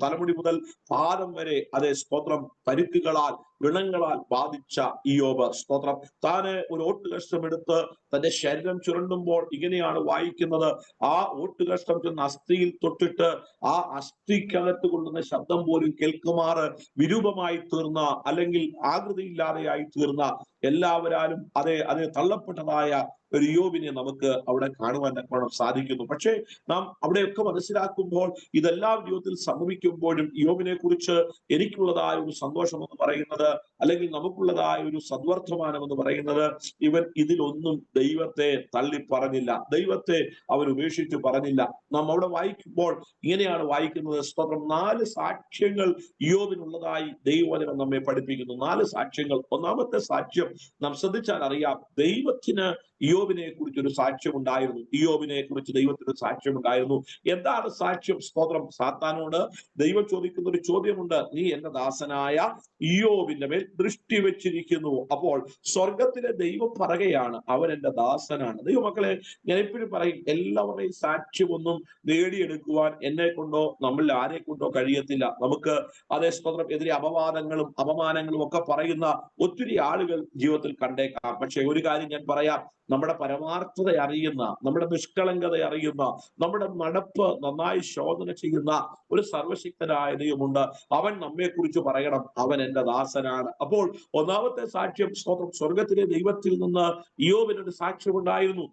തലമുടി മുതൽ പാദം വരെ സ്തോത്രം പരുക്കുകളാൽ വ്രണങ്ങളാൽ ബാധിച്ച യോബ് സ്തോത്രം താന് ഒരു ഓട്ടുകഷ്ണം എടുത്ത് തന്റെ ശരീരം ചുരണ്ടുമ്പോൾ ഇങ്ങനെയാണ് വായിക്കുന്നത്, ആ ഓട്ടുകഷ്ണം ചെന്ന് അസ്ഥിയിൽ തൊട്ടിട്ട് ആ അസ്ഥിക്കകത്ത് കൊള്ളുന്ന ശബ്ദം പോലും കേൾക്കുമാറ് വിരൂപമായി തീർന്ന അല്ലെങ്കിൽ ആകൃതിയില്ലാതെയായി തീർന്ന എല്ലാവരാലും അത് തള്ളപ്പെട്ടതായ ഒരു യോബിനെ നമുക്ക് അവിടെ കാണുവാൻ സാധിക്കുന്നു. പക്ഷേ നാം അവിടെയൊക്കെ മനസ്സിലാക്കുമ്പോൾ ഇതെല്ലാം ജീവിതത്തിൽ സംഭവിക്കുമ്പോഴും യോബിനെ കുറിച്ച് എനിക്കുള്ളതായ ഒരു സന്തോഷം എന്ന് പറയുന്നത്, അല്ലെങ്കിൽ നമുക്കുള്ളതായ ഒരു സദ്വർത്തമാനം എന്ന് പറയുന്നത്, ഇവൻ ഇതിലൊന്നും ദൈവത്തെ തള്ളി പറഞ്ഞില്ല, ദൈവത്തെ അവൻ ഉപേക്ഷിച്ച് പറഞ്ഞില്ല. നാം അവിടെ വായിക്കുമ്പോൾ ഇങ്ങനെയാണ് വായിക്കുന്നത്. സ്തോത്രം, 4 സാക്ഷ്യങ്ങൾ യോബിനുള്ളതായി ദൈവവചനം നമ്മെ പഠിപ്പിക്കുന്നു. 4 സാക്ഷ്യങ്ങൾ. ഒന്നാമത്തെ സാക്ഷ്യം നാം ശ്രദ്ധിച്ചാൽ അറിയാം, ദൈവത്തിന് യോബിനെ കുറിച്ച് ഒരു സാക്ഷ്യം ഉണ്ടായിരുന്നു. യോബിനെ കുറിച്ച് ദൈവത്തിന് സാക്ഷ്യം ഉണ്ടായിരുന്നു. എന്താണ് സാക്ഷ്യം? സ്തോത്രം, സാത്താനോട് ദൈവം ചോദിക്കുന്ന ഒരു ചോദ്യമുണ്ട്. നീ എന്റെ ദാസനായ യോബിന്റെ മേൽ ദൃഷ്ടി വെച്ചിരിക്കുന്നു. അപ്പോൾ സ്വർഗത്തിലെ ദൈവം പറയുകയാണ്, അവൻ എന്റെ ദാസനാണ്. ദൈവമക്കളെ, ഞാൻ എപ്പോഴും പറയും, എല്ലാവരുടെയും സാക്ഷ്യമൊന്നും നേടിയെടുക്കുവാൻ എന്നെ കൊണ്ടോ നമ്മളിൽ ആരെ കൊണ്ടോ കഴിയത്തില്ല. നമുക്ക് അതേ സ്തോത്രം എതിരെ അപവാദങ്ങളും അപമാനങ്ങളും ഒക്കെ പറയുന്ന ഒത്തിരി ആളുകൾ ജീവിതത്തിൽ കണ്ടേക്കാം. പക്ഷെ ഒരു കാര്യം ഞാൻ പറയാം, നമ്മുടെ പരമാർത്ഥത അറിയുന്ന, നമ്മുടെ നിഷ്കളങ്കത അറിയുന്ന, നമ്മുടെ നടപ്പ് നന്നായി ശോധന ചെയ്യുന്ന ഒരു സർവശക്തനായ ദൈവമുണ്ട്. അവൻ നമ്മെ കുറിച്ച് പറയണം, അവൻ എന്റെ ദാസനാണ്. അപ്പോൾ ഒന്നാമത്തെ സാക്ഷ്യം, സ്തോത്രം, സ്വർഗത്തിലെ ദൈവത്തിൽ നിന്ന് യോബിനൊരു സാക്ഷ്യമുണ്ടായിരുന്നു.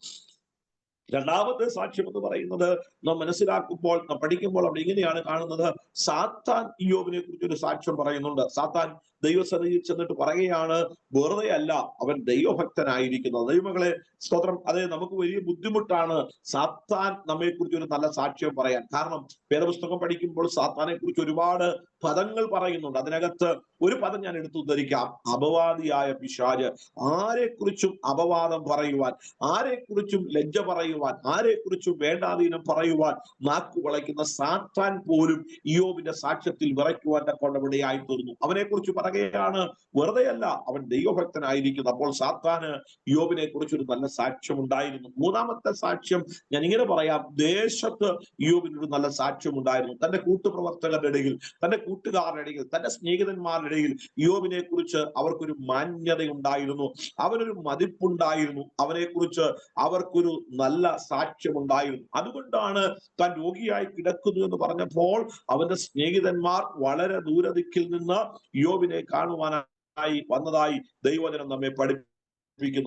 രണ്ടാമത്തെ സാക്ഷ്യം എന്ന് പറയുന്നത് നാം മനസ്സിലാക്കുമ്പോൾ, നാം പഠിക്കുമ്പോൾ അവിടെ ഇങ്ങനെയാണ് കാണുന്നത്. സാത്താൻ യോബിനെ കുറിച്ച് ഒരു സാക്ഷ്യം പറയുന്നുണ്ട്. സാത്താൻ ദൈവസന്നിധിയിൽ ചെന്നിട്ട് പറയുകയാണ്, വെറുതെ അല്ല അവൻ ദൈവഭക്തനായിരിക്കുന്നത്. ദൈവമകളെ, സ്തോത്രം, അതെ, നമുക്ക് വലിയ ബുദ്ധിമുട്ടാണ് സാത്താൻ നമ്മെ കുറിച്ച് ഒരു നല്ല സാക്ഷ്യം പറയാൻ. കാരണം വേദപുസ്തകം പഠിക്കുമ്പോൾ സാത്താനെ കുറിച്ച് ഒരുപാട് പദങ്ങൾ പറയുന്നുണ്ട്. അതിനകത്ത് ഒരു പദം ഞാൻ എടുത്തു ഉദ്ധരിക്കാം: അപവാദിയായ പിശാച്. ആരെക്കുറിച്ചും അപവാദം പറയുവാൻ, ആരെക്കുറിച്ചും ലജ്ജ പറയുവാൻ, ആരെക്കുറിച്ചും വേണ്ടാതീനം പറയുവാൻ നാക്കു വളയ്ക്കുന്ന സാത്താൻ പോലും യോബിന്റെ സാക്ഷ്യത്തിൽ വിറയ്ക്കുവാൻ കൊണ്ടവിടെയായി തീർന്നു. അവനെ കുറിച്ച് പറയുകയാണ്, വെറുതെയല്ല അവൻ ദൈവഭക്തനായിരിക്കുന്നു. അപ്പോൾ സാത്താന് യോബിനെ കുറിച്ച് ഒരു നല്ല സാക്ഷ്യം ഉണ്ടായിരുന്നു. മൂന്നാമത്തെ സാക്ഷ്യം ഞാൻ ഇങ്ങനെ പറയാം: ദേശത്ത് യോബിനൊരു നല്ല സാക്ഷ്യം ഉണ്ടായിരുന്നു. തന്റെ കൂട്ടുപ്രവർത്തകരുടെ ഇടയിൽ, തന്റെ കൂട്ടുകാരുടെ ഇടയിൽ, തന്റെ സ്നേഹിതന്മാരുടെ ഇടയിൽ യോബിനെ കുറിച്ച് അവർക്കൊരു മാന്യതയുണ്ടായിരുന്നു, അവനൊരു മതിപ്പുണ്ടായിരുന്നു, അവനെ കുറിച്ച് അവർക്കൊരു നല്ല സാക്ഷ്യമുണ്ടായിരുന്നു. അതുകൊണ്ടാണ് താൻ രോഗിയായി കിടക്കുന്നു എന്ന് പറഞ്ഞപ്പോൾ അവന്റെ സ്നേഹിതന്മാർ വളരെ ദൂരദിക്കിൽ നിന്ന് യോബിനെ കാണുവാനായി വന്നതായി ദൈവവചനം നമ്മെ പഠിപ്പിക്കുന്നു.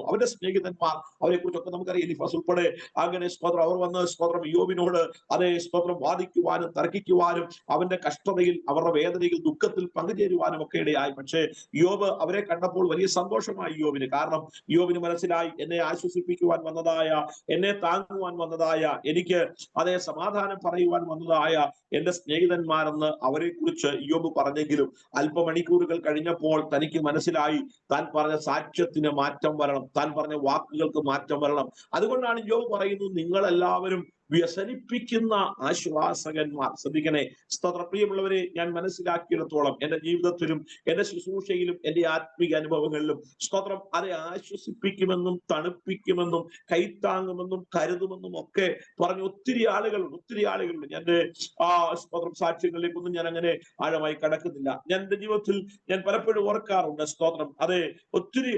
അവന്റെ സ്നേഹിതന്മാർ, അവരെ കുറിച്ചൊക്കെ നമുക്കറിയാം, എലീഫസ് ഉൾപ്പെടെ. അങ്ങനെ സ്തോത്രം, അവർ വന്ന് സ്തോത്രം യോബിനോട് അതേ സ്തോത്രം വാദിക്കുവാനും തർക്കിക്കുവാനും അവന്റെ കഷ്ടതയിൽ, അവരുടെ വേദനയിൽ, ദുഃഖത്തിൽ പങ്കുചേരുവാനും ഒക്കെ ഇടയായി. പക്ഷേ യോബ് അവരെ കണ്ടപ്പോൾ വലിയ സന്തോഷമായി യോബിന്. കാരണം യോബിന് മനസ്സിലായി, എന്നെ ആശ്വസിപ്പിക്കുവാൻ വന്നതായ, എന്നെ താങ്ങുവാൻ വന്നതായ, എനിക്ക് അതേ സമാധാനം പറയുവാൻ വന്നതായ എന്റെ സ്നേഹിതന്മാരെന്ന് അവരെ കുറിച്ച് യോബ് പറഞ്ഞെങ്കിലും അല്പമണിക്കൂറുകൾ കഴിഞ്ഞപ്പോൾ തനിക്ക് മനസ്സിലായി, താൻ പറഞ്ഞ സാക്ഷ്യത്തിന് മാറ്റം വരണം, താൻ പറഞ്ഞ വാക്കുകൾക്ക് മാറ്റം വരണം. അതുകൊണ്ടാണ് യോബ് പറയുന്നു, നിങ്ങളെല്ലാവരും വ്യസനിപ്പിക്കുന്ന ആശ്വാസകന്മാർ. ശ്രദ്ധിക്കണേ സ്തോത്രം, പ്രിയമുള്ളവരെ, ഞാൻ മനസ്സിലാക്കിയിടത്തോളം എന്റെ ജീവിതത്തിലും എന്റെ ശുശ്രൂഷയിലും എന്റെ ആത്മീക അനുഭവങ്ങളിലും സ്തോത്രം അതെ ആശ്വസിപ്പിക്കുമെന്നും തണുപ്പിക്കുമെന്നും കൈത്താങ്ങുമെന്നും കരുതുമെന്നും ഒക്കെ പറഞ്ഞ ഒത്തിരി ആളുകളുണ്ട്. എന്റെ സ്തോത്രം സാക്ഷ്യങ്ങളിലേക്കൊന്നും ഞാൻ അങ്ങനെ ആഴമായി കടക്കുന്നില്ല. ഞാൻ എന്റെ ജീവിതത്തിൽ ഞാൻ പലപ്പോഴും ഓർക്കാറുണ്ട്. സ്തോത്രം അതെ,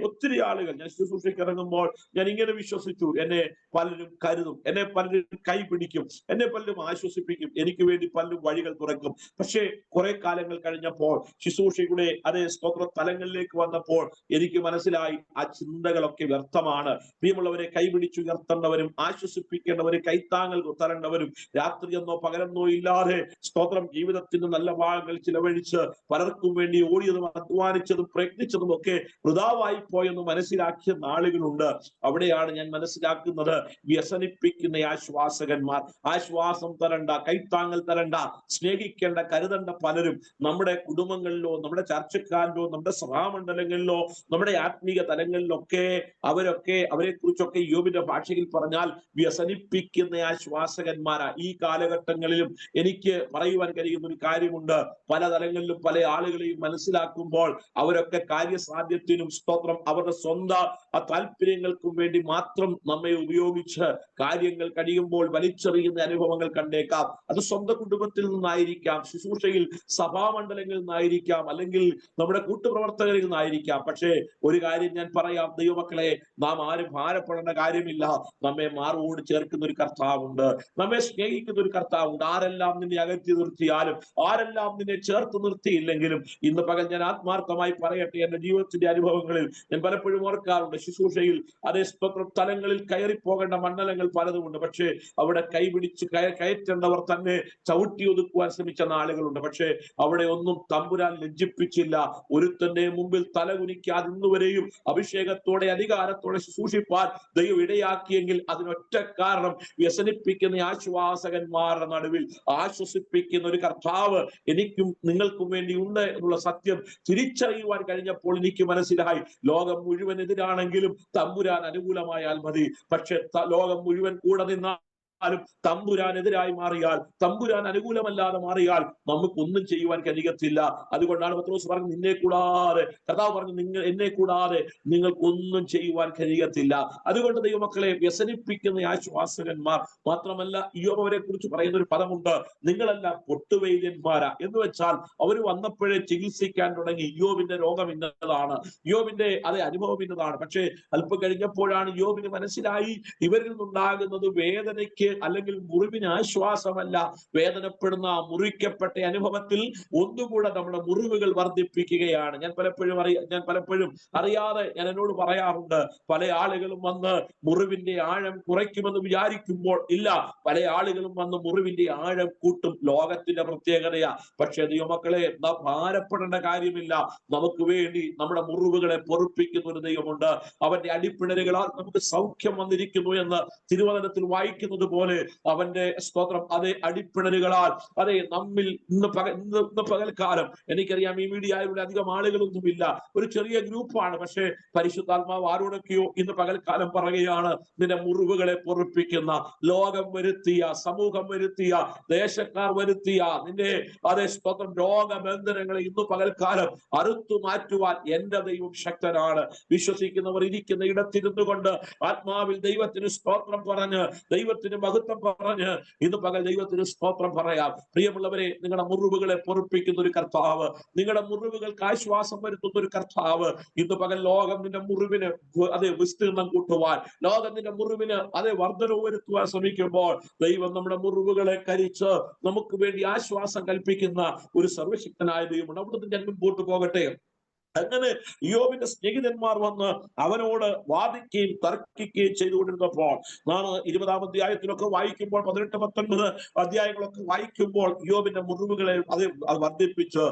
ഒത്തിരി ആളുകൾ ഞാൻ ശുശ്രൂഷയ്ക്ക് ഇറങ്ങുമ്പോൾ ഞാൻ ഇങ്ങനെ വിശ്വസിച്ചു, എന്നെ പലരും കരുതും, എന്നെ പലരും കൈ പിടിക്കും, എന്നെ പലരും ആശ്വസിപ്പിക്കും, എനിക്ക് വേണ്ടി പലരും വഴികൾ തുറക്കും. പക്ഷേ കുറെ കാലങ്ങൾ കഴിഞ്ഞപ്പോൾ ശുശ്രൂഷയുടെ അതേ സ്തോത്ര തലങ്ങളിലേക്ക് വന്നപ്പോൾ എനിക്ക് മനസ്സിലായി, ആ ചിന്തകളൊക്കെ വ്യർത്ഥമാണ്. പ്രിയമുള്ളവരെ, കൈപിടിച്ചുയർത്തേണ്ടവരും ആശ്വസിപ്പിക്കേണ്ടവരും കൈത്താങ്ങൽ തരേണ്ടവരും രാത്രിയെന്നോ പകലെന്നോ ഇല്ലാതെ സ്തോത്രം ജീവിതത്തിന്റെ നല്ല ഭാഗങ്ങൾ ചിലവഴിച്ച് പലർക്കും വേണ്ടി ഓടിയതും അധ്വാനിച്ചതും പ്രയത്നിച്ചതും ഒക്കെ വൃഥാവായി പോയെന്ന് മനസ്സിലാക്കിയ നാളുകളുണ്ട്. അവിടെയാണ് ഞാൻ മനസ്സിലാക്കുന്നത്, വ്യസനിപ്പിക്കുന്ന ആശ്വാസകന്മാർ, ആശ്വാസം തരണ്ട, കൈത്താങ്ങൽ തരണ്ട, സ്നേഹിക്കേണ്ട, കരുതേണ്ട പലരും നമ്മുടെ കുടുംബങ്ങളിലോ, നമ്മുടെ ചർച്ചക്കാരിലോ, നമ്മുടെ സഭാമണ്ഡലങ്ങളിലോ, നമ്മുടെ ആത്മീക തലങ്ങളിലൊക്കെ അവരെ കുറിച്ചൊക്കെ യോബിന്റെ ഭാഷയിൽ പറഞ്ഞാൽ വ്യസനിപ്പിക്കുന്ന ആശ്വാസകന്മാരാ. ഈ കാലഘട്ടങ്ങളിലും എനിക്ക് പറയുവാൻ കഴിയുന്ന ഒരു കാര്യമുണ്ട്, പല തലങ്ങളിലും പല ആളുകളെയും മനസ്സിലാക്കുമ്പോൾ അവരൊക്കെ കാര്യസാധ്യത്തിനും സ്തോത്രം അവരുടെ സ്വന്തം താല്പര്യങ്ങൾക്കും വേണ്ടി മാത്രം നമ്മെ ഉപയോഗിച്ച് കാര്യങ്ങൾ കഴിയുമ്പോൾ വലിച്ചെറിയുന്ന അനുഭവങ്ങൾ കണ്ടേക്കാം. അത് സ്വന്തം കുടുംബത്തിൽ നിന്നായിരിക്കാം, ശുശ്രൂഷയിൽ സഭാമണ്ഡലങ്ങളിൽ നിന്നായിരിക്കാം, അല്ലെങ്കിൽ നമ്മുടെ കൂട്ടുപ്രവർത്തകരിൽ നിന്നായിരിക്കാം. പക്ഷേ ഒരു കാര്യം ഞാൻ പറയാം ദൈവമക്കളെ, നാം ആരും ഭാരപ്പെടേണ്ട കാര്യമില്ല. നമ്മെ മാറോട് ചേർക്കുന്ന ഒരു കർത്താവുണ്ട്, നമ്മെ സ്നേഹിക്കുന്ന ഒരു കർത്താവുണ്ട്. ആരെല്ലാം നിന്നെ അകറ്റി നിർത്തിയാലും, ആരെല്ലാം നിന്നെ ചേർത്ത് നിർത്തിയില്ലെങ്കിലും, ഇന്ന് പകൽ ഞാൻ ആത്മാർത്ഥമായി പറയട്ടെ, എന്റെ ജീവിതത്തിന്റെ അനുഭവങ്ങളിൽ ഞാൻ പലപ്പോഴും ഓർക്കാറുണ്ട്. ശുശ്രൂഷയിൽ അതേ തലങ്ങളിൽ കയറിപ്പോകേണ്ട മണ്ഡലങ്ങൾ പലതുമുണ്ട്. പക്ഷേ അവിടെ കൈപിടിച്ച് കയറ്റേണ്ടവർ തന്നെ ചവിട്ടി ഒതുക്കുവാൻ ശ്രമിച്ച നാളുകളുണ്ട്. പക്ഷേ അവിടെ ഒന്നും തമ്പുരാൻ ലജ്ജിപ്പിച്ചില്ല. ഒരുത്തന്റെ മുമ്പിൽ തലകുനിക്കാതെ ഇന്നുവരെയും അഭിഷേകത്തോടെ അധികാരത്തോടെ ശുശ്രൂഷിപ്പാൻ ദൈവം ഇടയാക്കിയെങ്കിൽ അതിനൊറ്റ കാരണം, വ്യസനിപ്പിക്കുന്ന ആശ്വാസകന്മാരുടെ നടുവിൽ ആശ്വസിപ്പിക്കുന്ന ഒരു കർത്താവ് എനിക്കും നിങ്ങൾക്കും വേണ്ടി ഉണ്ട് എന്നുള്ള സത്യം തിരിച്ചറിയുവാൻ കഴിഞ്ഞപ്പോൾ എനിക്ക് മനസ്സിലായി, ലോകം മുഴുവൻ എതിരാണെങ്കിലും തമ്പുരാൻ അനുകൂലമായാൽ മതി. പക്ഷെ ലോകം മുഴുവൻ കൂടെ നിന്നാൽ തമ്പുരാനെതിരായി മാറിയാൽ, തമ്പുരാൻ അനുകൂലമല്ലാതെ മാറിയാൽ നമുക്കൊന്നും ചെയ്യുവാൻ കഴിയത്തില്ല. അതുകൊണ്ടാണ് പത്രോസ് പറഞ്ഞു, നിന്നെ കൂടാതെ, കർത്താവ് പറഞ്ഞു, എന്നെ കൂടാതെ നിങ്ങൾക്കൊന്നും ചെയ്യുവാൻ കഴിയത്തില്ല. അതുകൊണ്ട് ദൈവമക്കളെ, വ്യസനിപ്പിക്കുന്ന ആശ്വാസകന്മാർ മാത്രമല്ല, ഇയ്യോബിനെ കുറിച്ച് പറയുന്ന ഒരു പദമുണ്ട്, നിങ്ങളെല്ലാം പൊട്ടുവൈദ്യന്മാരാ. എന്ന് വെച്ചാൽ അവർ വന്നപ്പോഴേ ചികിത്സിക്കാൻ തുടങ്ങി. ഇയ്യോബിന്റെ രോഗം ഇന്നതാണ്, ഇയ്യോബിന്റെ അതേ അനുഭവം ഇന്നതാണ്. പക്ഷേ അല്പം കഴിഞ്ഞപ്പോഴാണ് ഇയ്യോബിന് മനസ്സിലായി, ഇവരിൽ നിന്നുണ്ടാകുന്നത് വേദനയ്ക്ക് അല്ലെങ്കിൽ മുറിവിന് ആശ്വാസമല്ല, വേദനപ്പെടുന്ന മുറിക്കപ്പെട്ട അനുഭവത്തിൽ ഒന്നുകൂടെ നമ്മുടെ മുറിവുകൾ വർദ്ധിപ്പിക്കുകയാണ്. ഞാൻ പലപ്പോഴും അറിയാതെ ഞാൻ എന്നോട് പറയാറുണ്ട്, പല ആളുകളും വന്ന് മുറിവിന്റെ ആഴം കുറയ്ക്കുമെന്ന് വിചാരിക്കുമ്പോൾ ഇല്ല, പല ആളുകളും വന്ന് മുറിവിന്റെ ആഴം കൂട്ടും. ലോകത്തിന്റെ പ്രത്യേകതയാ. പക്ഷേ ദൈവമക്കളെ, നാം ഭാരപ്പെടേണ്ട കാര്യമില്ല. നമുക്ക് വേണ്ടി നമ്മുടെ മുറിവുകളെ പൊറുപ്പിക്കുന്ന ഒരു ദൈവമുണ്ട്. അവന്റെ അടിപ്പിണരുകളാൽ നമുക്ക് സൗഖ്യം വന്നിരിക്കുന്നു എന്ന് തിരുവചനത്തിൽ വായിക്കുന്നത് പോലെ അവന്റെ സ്തോത്രം, അതേ അടിപ്പിണരുകളാൽ, അതേ നമ്മിൽ ഇന്ന് പകൽക്കാലം, എനിക്കറിയാം ഈ മീഡിയയിലൂടെ അധികം ആളുകളൊന്നുമില്ല, ഒരു ചെറിയ ഗ്രൂപ്പാണ്. പക്ഷേ പരിശുദ്ധാത്മാവ് ആരോടൊക്കെയോ ഇന്ന് പകൽക്കാലം പറയുകയാണ്, നിന്റെ മുറിവുകളെ പൊറുപ്പിക്കുന്ന, ലോകം വരുത്തിയ, സമൂഹം വരുത്തിയ, ദേശക്കാർ വരുത്തിയ നിന്റെ അതേ സ്തോത്രം രോഗബന്ധനങ്ങളെ ഇന്ന് പകൽക്കാലം അറുത്തു മാറ്റുവാൻ എന്റെ ദൈവം ശക്തനാണ്. വിശ്വസിക്കുന്നവർ ഇരിക്കുന്ന ഇടത്തിരുന്നു കൊണ്ട് ആത്മാവിൽ ദൈവത്തിന് സ്തോത്രം പറഞ്ഞ്, ദൈവത്തിന് മഹത്വം പറഞ്ഞ് ഇന്ന് പകൽ ദൈവത്തിന് സ്തോത്രം പറയാം. പ്രിയമുള്ളവരെ, നിങ്ങളുടെ മുറിവുകളെ പൊറുപ്പിക്കുന്ന ഒരു കർത്താവ്, നിങ്ങളുടെ മുറിവുകൾക്ക് ആശ്വാസം വരുത്തുന്ന ഒരു കർത്താവ് ഇന്ന് പകൽ ലോകം നിന്റെ മുറിവിന് അതേ വിസ്തീർണം കൂട്ടുവാൻ, ലോകം നിന്റെ മുറിവിന് അതേ വർധനവ് വരുത്തുവാൻ ശ്രമിക്കുമ്പോൾ ദൈവം നമ്മുടെ മുറിവുകളെ കരിച്ച് നമുക്ക് വേണ്ടി ആശ്വാസം കൽപ്പിക്കുന്ന ഒരു സർവശക്തനായ ദൈവമുണ്ട്. അവിടുന്ന് ഞാൻ മുൻപോട്ട് പോകട്ടെ. അങ്ങനെ ഇയ്യോബിന്റെ സ്നേഹിതന്മാർ വന്ന് അവനോട് വാദിക്കുകയും തർക്കിക്കുകയും ചെയ്തുകൊണ്ടിരുന്നപ്പോൾ, നാം 20-ാം അധ്യായത്തിലൊക്കെ വായിക്കുമ്പോൾ, 18-19 അധ്യായങ്ങളൊക്കെ വായിക്കുമ്പോൾ, ഇയ്യോബിന്റെ മുറിവുകളെ അത് വർദ്ധിപ്പിച്ച്,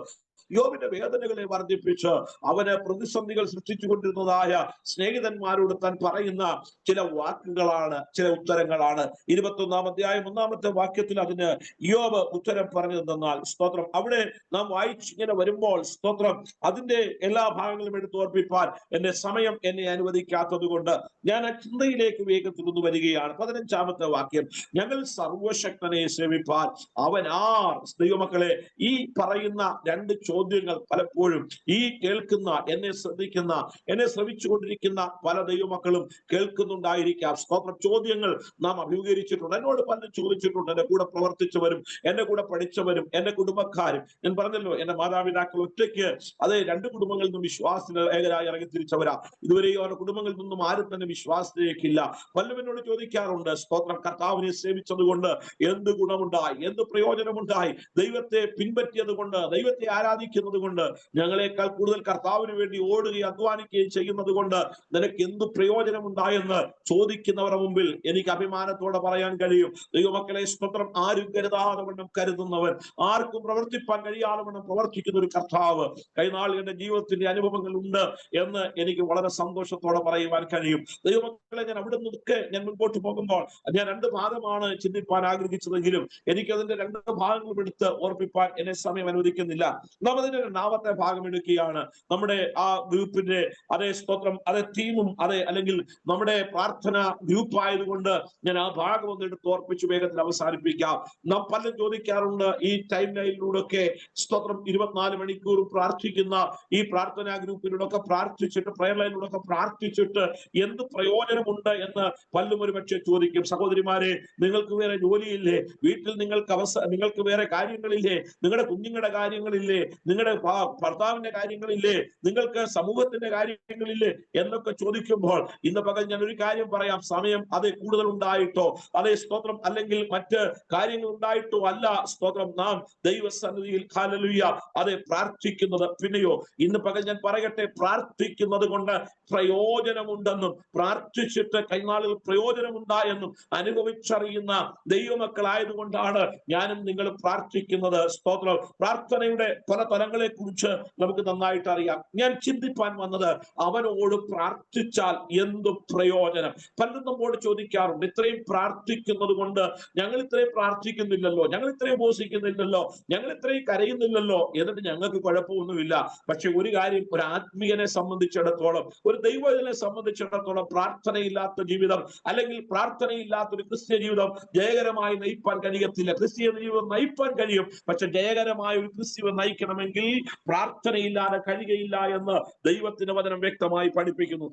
യോബിന്റെ വേദനകളെ വർദ്ധിപ്പിച്ച്, അവന് പ്രതിസന്ധികൾ സൃഷ്ടിച്ചുകൊണ്ടിരുന്നതായ സ്നേഹിതന്മാരോട് താൻ പറയുന്ന ചില വാക്കുകളാണ്, ചില ഉത്തരങ്ങളാണ്. 21-ാം അധ്യായം 1-ാമത്തെ വാക്യത്തിൽ അതിന് യോബ് ഉത്തരം പറഞ്ഞതെന്നാൽ, സ്തോത്രം, അവിടെ നാം വായിച്ചിങ്ങനെ വരുമ്പോൾ, സ്തോത്രം, അതിന്റെ എല്ലാ ഭാഗങ്ങളും എടുത്ത് ഓർപ്പിപ്പാൻ എന്റെ സമയം എന്നെ അനുവദിക്കാത്തത് കൊണ്ട് ഞാൻ ആ ചിന്തയിലേക്ക് വേഗത്തിൽ ഒന്ന് വരികയാണ്. 15-ാമത്തെ വാക്യം, ഞങ്ങൾ സർവശക്തനെ സേവിപ്പാൻ അവൻ ആർ? ദൈവമക്കളെ, ഈ പറയുന്ന രണ്ട് ചോദ്യങ്ങൾ പലപ്പോഴും ഈ കേൾക്കുന്ന, എന്നെ ശ്രദ്ധിക്കുന്ന, എന്നെ ശ്രമിച്ചുകൊണ്ടിരിക്കുന്ന പല ദൈവമക്കളും കേൾക്കുന്നുണ്ടായിരിക്കാം. സ്തോത്രം, ചോദ്യങ്ങൾ നാം അഭിമുഖീകരിച്ചിട്ടുണ്ട്. എന്നോട് പലരും ചോദിച്ചിട്ടുണ്ട്, എന്റെ കൂടെ പ്രവർത്തിച്ചവരും എന്റെ കൂടെ പഠിച്ചവരും എന്റെ കുടുംബക്കാരും. ഞാൻ പറഞ്ഞല്ലോ, എന്റെ മാതാപിതാക്കൾ ഒറ്റയ്ക്ക് അതേ 2 കുടുംബങ്ങളിൽ നിന്നും വിശ്വാസത്തിന് ഏകരായി ഇറങ്ങി തിരിച്ചവരാ. ഇതുവരെയും അവരുടെ കുടുംബങ്ങളിൽ നിന്നും ആരും തന്നെ വിശ്വാസത്തിലേക്കില്ല. പലരും എന്നോട് ചോദിക്കാറുണ്ട്, സ്തോത്രം, കർത്താവിനെ സേവിച്ചത് കൊണ്ട് എന്ത് ഗുണമുണ്ടായി, എന്ത് പ്രയോജനമുണ്ടായി? ദൈവത്തെ പിൻപറ്റിയത് കൊണ്ട്, ദൈവത്തെ ആരാധിക്കുന്നത് കൊണ്ട്, ഞങ്ങളെക്കാൾ കൂടുതൽ കർത്താവിന് വേണ്ടി ഓടുകയും അധ്വാനിക്കുകയും ചെയ്യുന്നത് കൊണ്ട് നിനക്ക് എന്ത് പ്രയോജനമുണ്ടായെന്ന് ചോദിക്കുന്നവരുടെ മുമ്പിൽ എനിക്ക് അഭിമാനത്തോടെ പറയാൻ കഴിയും, ദൈവമക്കളെ, സ്തോത്രം, ആരും കരുതാതെ വണ്ണം കരുതുന്നവൻ, ആർക്കും പ്രവർത്തിപ്പാൻ കഴിയാതെ വണ്ണം പ്രവർത്തിക്കുന്ന ഒരു കർത്താവ് കൈനാളുകളുടെ ജീവിതത്തിന്റെ അനുഭവങ്ങൾ ഉണ്ട് എന്ന് എനിക്ക് വളരെ സന്തോഷത്തോടെ പറയുവാൻ കഴിയും. ദൈവമക്കളെ, ഞാൻ അവിടെ നിന്നൊക്കെ ഞാൻ മുൻപോട്ട് പോകുമ്പോൾ ഞാൻ 2 ഭാഗമാണ് ചിന്തിപ്പാൻ ആഗ്രഹിച്ചതെങ്കിലും എനിക്കതിന്റെ 2 ഭാഗങ്ങളും എടുത്ത് ഓർപ്പിപ്പാൻ എന്നെ സമയം അനുവദിക്കുന്നില്ല. നാം നാം അതിന്റെ രണ്ടാമത്തെ ഭാഗം എടുക്കുകയാണ്. നമ്മുടെ ആ ഗ്രൂപ്പിന്റെ അതേ സ്തോത്രം, അതേ ടീമും അതേ അല്ലെങ്കിൽ നമ്മുടെ പ്രാർത്ഥന ഗ്രൂപ്പ് ആയതുകൊണ്ട് ഞാൻ ആ ഭാഗം ഒന്ന് എടുത്ത് ഓർപ്പിച്ചു വേഗത്തിൽ അവസാനിപ്പിക്കാം. നാം പലരും ചോദിക്കാറുണ്ട് ഈ ടൈം ലൈനിലൂടെ ഒക്കെ സ്തോത്രം 24 മണിക്കൂർ പ്രാർത്ഥിക്കുന്ന ഈ പ്രാർത്ഥനാ ഗ്രൂപ്പിലൂടെ ഒക്കെ പ്രാർത്ഥിച്ചിട്ട് പ്രയർ ലൈനിലൂടെ ഒക്കെ പ്രാർത്ഥിച്ചിട്ട് എന്ത് പ്രയോജനമുണ്ട് എന്ന് പലരും ഒരു പക്ഷേ ചോദിക്കും. സഹോദരിമാരെ, നിങ്ങൾക്ക് വേറെ ജോലിയില്ലേ? വീട്ടിൽ നിങ്ങൾക്ക് വേറെ കാര്യങ്ങളില്ലേ? നിങ്ങളുടെ കുഞ്ഞുങ്ങളുടെ കാര്യങ്ങളില്ലേ? നിങ്ങളുടെ ഭർത്താവിന്റെ കാര്യങ്ങളില്ലേ? നിങ്ങൾക്ക് സമൂഹത്തിന്റെ കാര്യങ്ങളില്ലേ എന്നൊക്കെ ചോദിക്കുമ്പോൾ ഇന്ന് പകൽ ഞാൻ ഒരു കാര്യം പറയാം. സമയം അത് കൂടുതൽ ഉണ്ടായിട്ടോ അതേ സ്തോത്രം അല്ലെങ്കിൽ മറ്റ് കാര്യങ്ങൾ ഉണ്ടായിട്ടോ അല്ല സ്തോത്രം നാം ദൈവസന്നിധിയിൽ ഹല്ലേലൂയ അതെ പ്രാർത്ഥിക്കുന്നത്. പിന്നെയോ ഇന്ന് പകൽ ഞാൻ പറയട്ടെ, പ്രാർത്ഥിക്കുന്നത് കൊണ്ട് പ്രയോജനമുണ്ടെന്നും പ്രാർത്ഥിച്ചിട്ട് കൈനാളുകൾ പ്രയോജനമുണ്ടായെന്നും അനുഭവിച്ചറിയുന്ന ദൈവമക്കളായതുകൊണ്ടാണ് ഞാനും നിങ്ങൾ പ്രാർത്ഥിക്കുന്നത്. സ്തോത്രം. പ്രാർത്ഥനയുടെ പല തലങ്ങളെ കുറിച്ച് നമുക്ക് നന്നായിട്ട് അറിയാം. ഞാൻ ചിന്തിപ്പാൻ വന്നത്, അവനോട് പ്രാർത്ഥിച്ചാൽ എന്തു പ്രയോജനം? പലരും നമ്മോട് ചോദിക്കാറുണ്ട്, ഇത്രയും പ്രാർത്ഥിക്കുന്നത് കൊണ്ട് ഞങ്ങൾ ഇത്രയും പ്രാർത്ഥിക്കുന്നില്ലല്ലോ, ഞങ്ങൾ ഇത്രയും ഉപവസിക്കുന്നില്ലല്ലോ, ഞങ്ങൾ ഇത്രയും കരയുന്നില്ലല്ലോ, എന്നിട്ട് ഞങ്ങൾക്ക് കുഴപ്പമൊന്നുമില്ല. പക്ഷെ ഒരു കാര്യം, ഒരു ആത്മീയനെ സംബന്ധിച്ചിടത്തോളം, ഒരു ദൈവജനെ സംബന്ധിച്ചിടത്തോളം പ്രാർത്ഥനയില്ലാത്ത ജീവിതം അല്ലെങ്കിൽ പ്രാർത്ഥനയില്ലാത്ത ഒരു ക്രിസ്ത്യ ജീവിതം ജയകരമായി നയിപ്പാൻ കഴിയത്തില്ല. ക്രിസ്ത്യ ജീവിതം നയിപ്പാൻ കഴിയും, പക്ഷെ ജയകരമായ ഒരു ക്രിസ്ത്യ നയിക്കണമെങ്കിൽ പ്രാർത്ഥനയില്ലാതെ കഴിയുകയില്ല എന്ന് ദൈവത്തിന്റെ വചനം വ്യക്തമായി പഠിപ്പിക്കുന്നു.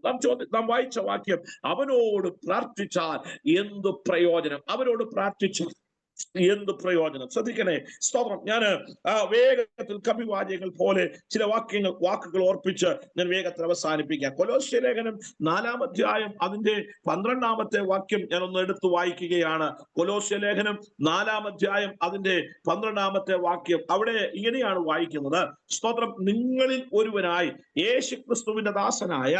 നാം വായിച്ച വാക്യം, അവനോട് പ്രാർത്ഥിച്ചാൽ എന്തു പ്രയോജനം? അവനോട് പ്രാർത്ഥിച്ചാൽ എന്ത് പ്രയോജനം? ശ്രദ്ധിക്കണേ. സ്തോത്രം. ഞാൻ വേഗത്തിൽ കവിവാചകങ്ങൾ പോലെ ചില വാക്കുകൾ ഓർപ്പിച്ച് ഞാൻ വേഗത്തിൽ അവസാനിപ്പിക്കാം. കൊലോസ്യ ലേഖനം 4-ാം അധ്യായം അതിന്റെ 12-ാമത്തെ വാക്യം ഞാൻ ഒന്ന് എടുത്തു വായിക്കുകയാണ്. കൊലോസ്യ ലേഖനം 4-ാം അധ്യായം അതിന്റെ 12-ാമത്തെ വാക്യം. അവിടെ ഇങ്ങനെയാണ് വായിക്കുന്നത്. സ്തോത്രം. നിങ്ങളിൽ ഒരുവനായി യേശുക്രിസ്തുവിന്റെ ദാസനായ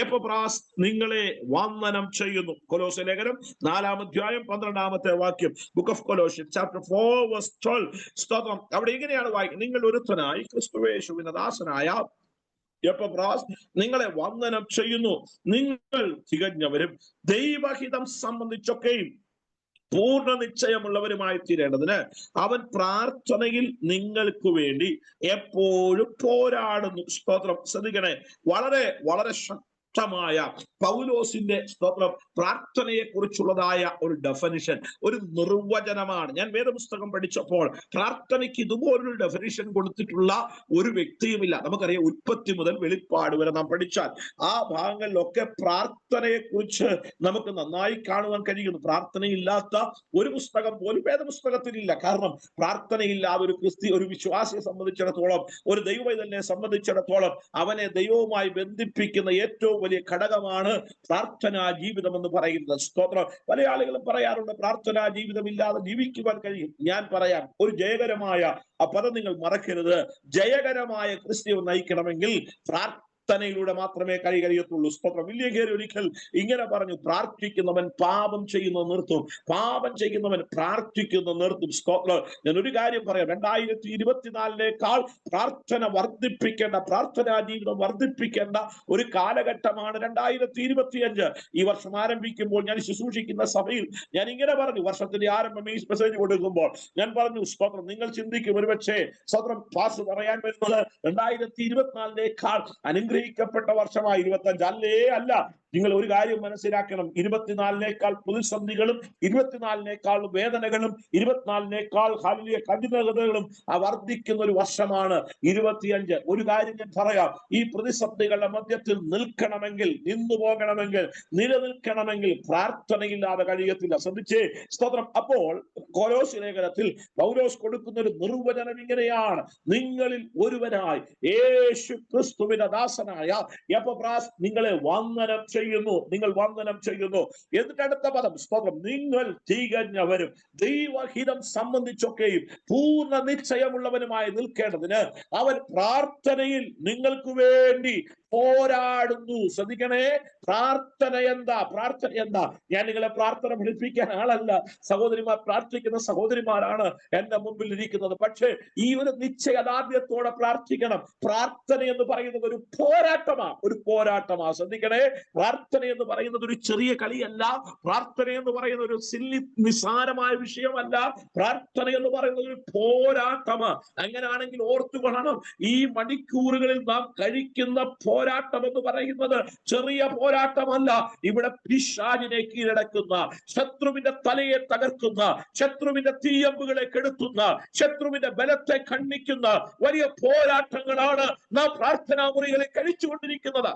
എപ്പഫ്രാസ് നിങ്ങളെ വന്ദനം ചെയ്യുന്നു. കൊലോസ്യ ലേഖനം 4-ാം അധ്യായം 12-ാമത്തെ വാക്യം. Book of Colossians chapter 4 verse 12. സ്തോത്രം. അവിടെ ഇങ്ങനെയാണ് വായിക്കുന്നത്. നിങ്ങൾ ഒരുത്തനായി ക്രിസ്തുയേശുവിന്റെ ദാസനായ എപ്പഫ്രാസ് നിങ്ങളെ വന്ദനം ചെയ്യുന്നു. നിങ്ങൾ തികഞ്ഞവരും ദൈവഹിതം സംബന്ധിച്ചൊക്കെയും പൂർണ്ണ നിശ്ചയമുള്ളവരുമായി തീരേണ്ടതിന് അവൻ പ്രാർത്ഥനയിൽ നിങ്ങൾക്ക് വേണ്ടി എപ്പോഴും പോരാടുന്നു. സ്തോത്രം. ശ്രദ്ധിക്കണേ. വളരെ വളരെ മായ പൗലോസിന്റെ സ്തോത്രം പ്രാർത്ഥനയെ കുറിച്ചുള്ളതായ ഒരു ഡെഫിനിഷൻ, ഒരു നിർവചനമാണ്. ഞാൻ വേദപുസ്തകം പഠിച്ചപ്പോൾ പ്രാർത്ഥനയ്ക്ക് ഇതുപോലൊരു ഡെഫിനിഷൻ കൊടുത്തിട്ടുള്ള ഒരു വ്യക്തിയുമില്ല. നമുക്കറിയാം, ഉൽപ്പത്തി മുതൽ വെളിപ്പാട് വരെ നാം പഠിച്ചാൽ ആ ഭാഗങ്ങളിലൊക്കെ പ്രാർത്ഥനയെ കുറിച്ച് നമുക്ക് നന്നായി കാണുവാൻ കഴിയുന്നു. പ്രാർത്ഥനയില്ലാത്ത ഒരു പുസ്തകം പോലും വേദപുസ്തകത്തിലില്ല. കാരണം പ്രാർത്ഥനയില്ലാതെ ഒരു വിശ്വാസിയെ സംബന്ധിച്ചിടത്തോളം, ഒരു ദൈവവൈതലിനെ സംബന്ധിച്ചിടത്തോളം അവനെ ദൈവവുമായി ബന്ധിപ്പിക്കുന്ന ഏറ്റവും വലിയ ഘടകമാണ് പ്രാർത്ഥനാ ജീവിതം എന്ന് പറയുന്നത്. സ്തോത്രം. പല ആളുകളും പറയാറുണ്ട്, പ്രാർത്ഥനാ ജീവിതം ഇല്ലാതെ ജീവിക്കുവാൻ കഴിയും. ഞാൻ പറയാം, ഒരു ജയകരമായ ആ പദം നിങ്ങൾ മറക്കരുത്. ജയകരമായ ക്രിസ്ത്യൻ നയിക്കണമെങ്കിൽ പ്രാർത്ഥനയിലൂടെ മാത്രമേ കഴിയത്തുള്ളൂ. സ്തോത്രം. വില്യം കേരി ഒരിക്കൽ ഇങ്ങനെ പറഞ്ഞു, പ്രാർത്ഥിക്കുന്നവൻ പാപം ചെയ്യുന്നത് നിർത്തും, പാപം ചെയ്യുന്നവൻ പ്രാർത്ഥിക്കുന്നത് നിർത്തും. സ്തോത്രം. ഞാൻ ഒരു കാര്യം പറയാം, 2024 പ്രാർത്ഥന വർദ്ധിപ്പിക്കേണ്ട, പ്രാർത്ഥനാ ജീവിതം വർദ്ധിപ്പിക്കേണ്ട ഒരു കാലഘട്ടമാണ് 2025. ഈ വർഷം ആരംഭിക്കുമ്പോൾ ഞാൻ ശുശ്രൂഷിക്കുന്ന സഭയിൽ ഞാൻ ഇങ്ങനെ പറഞ്ഞു, വർഷത്തിന്റെ ആരംഭം ഈ മെസ്സേജ് കൊടുക്കുമ്പോൾ ഞാൻ പറഞ്ഞു, സ്തോത്രം, നിങ്ങൾ ചിന്തിക്കും ഒരുപക്ഷേ സ്തോത്രം പാസ് പറയാൻ വരുന്നത് 2024 അനുഗ്രഹിക്കപ്പെട്ട വർഷമായി 25. അല്ലേ? അല്ല. നിങ്ങൾ ഒരു കാര്യം മനസ്സിലാക്കണം, 24 പ്രതിസന്ധികളും 24 വേദനകളും 24 കഠിനതകളും വർദ്ധിക്കുന്ന ഒരു വർഷമാണ് 25. ഒരു കാര്യം ഞാൻ പറയാം, ഈ പ്രതിസന്ധികളുടെ മധ്യത്തിൽ നിൽക്കണമെങ്കിൽ, നിന്നു പോകണമെങ്കിൽ, നിലനിൽക്കണമെങ്കിൽ പ്രാർത്ഥനയില്ലാതെ കഴിയത്തില്ല. ശ്രദ്ധിച്ചേ. സ്തോത്രം. അപ്പോൾ കൊലോസ്യ ലേഖനത്തിൽ പൗലോസ് കൊടുക്കുന്ന ഒരു നിർവചനം ഇങ്ങനെയാണ്, നിങ്ങളിൽ ഒരുവനായി യേശു ക്രിസ്തുവിന്റെ ദാസനായ എപ്പഫ്രാസ് നിങ്ങളെ വന്ദനം ചെയ്യുന്നു. നിങ്ങൾ വന്ദനം ചെയ്യുന്നു. എന്നിട്ട് അടുത്ത പദം, സ്തോത്രം, നിങ്ങൾ തികഞ്ഞവരും ദൈവഹിതം സംബന്ധിച്ചൊക്കെയും പൂർണ്ണ നിശ്ചയമുള്ളവനുമായി നിൽക്കേണ്ടതിന് അവൻ പ്രാർത്ഥനയിൽ നിങ്ങൾക്ക് വേണ്ടി പോരാടുന്നു. ശ്രദ്ധിക്കണേ, പ്രാർത്ഥന എന്താ? പ്രാർത്ഥന എന്താ? ഞാൻ നിങ്ങളെ പ്രാർത്ഥന പഠിപ്പിക്കാൻ ആളല്ല. സഹോദരിമാർ, പ്രാർത്ഥിക്കുന്ന സഹോദരിമാരാണ് എന്റെ മുമ്പിൽ ഇരിക്കുന്നത്. പക്ഷേ ഈ ഒരു നിശ്ചയദാർഢ്യത്തോടെ പ്രാർത്ഥിക്കണം. പ്രാർത്ഥന എന്ന് പറയുന്നത് ഒരു പോരാട്ടമാ, ഒരു പോരാട്ടമാ. ശ്രദ്ധിക്കണേ, പ്രാർത്ഥന എന്ന് പറയുന്നത് ഒരു ചെറിയ കളിയല്ല. പ്രാർത്ഥന എന്ന് പറയുന്നത് ഒരു നിസ്സാരമായ വിഷയമല്ല. പ്രാർത്ഥന എന്ന് പറയുന്നത് ഒരു പോരാട്ടമാ. അങ്ങനെയാണെങ്കിൽ ഓർത്തുകൊള്ളണം, ഈ മണിക്കൂറുകളിൽ നാം കഴിക്കുന്ന പോരാട്ടം എന്ന് പറയുന്നത് ചെറിയ പോരാട്ടമല്ല. ഇവിടെ പിശാചിനെ കീഴടക്കുന്ന, ശത്രുവിന്റെ തലയെ തകർക്കുന്ന, ശത്രുവിന്റെ തീയമ്പുകളെ കെടുത്തുന്ന, ശത്രുവിന്റെ ബലത്തെ ഖണ്ഡിക്കുന്ന വലിയ പോരാട്ടങ്ങളാണ് നാം പ്രാർത്ഥനാ മുറികളിൽ കഴിച്ചുകൊണ്ടിരിക്കുന്നത്.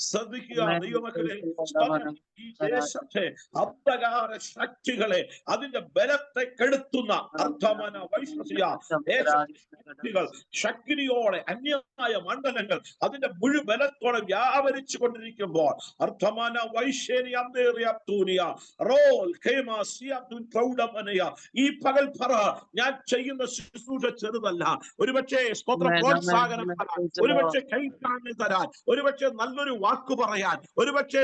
ശ്രദ്ധിക്കുക ദൈവമക്കളെ, ഈ ദേശത്തെ അന്ധകാര ശക്തികളെ, അതിന്റെ ബലത്തെ കെടുത്തുന്ന അർത്ഥമാന വൈശ്വസിയ ശക്തികൾ, ശക്തിയോടെ അന്യായ മണ്ഡലങ്ങൾ അതിന്റെ മുഴുബലത്തോടെ വ്യാപരിച്ചു കൊണ്ടിരിക്കുമ്പോൾ അർത്ഥമാന ഈ പകൽ പറ, ഞാൻ ചെയ്യുന്ന ശുശ്രൂഷ ചെറുതല്ല. ഒരുപക്ഷെ പ്രോത്സാഹനം തരാൻ, ഒരുപക്ഷെ കൈത്താങ്ങ് തരാൻ, ഒരുപക്ഷെ നല്ലൊരു വാക്കു പറയാൻ, ഒരുപക്ഷെ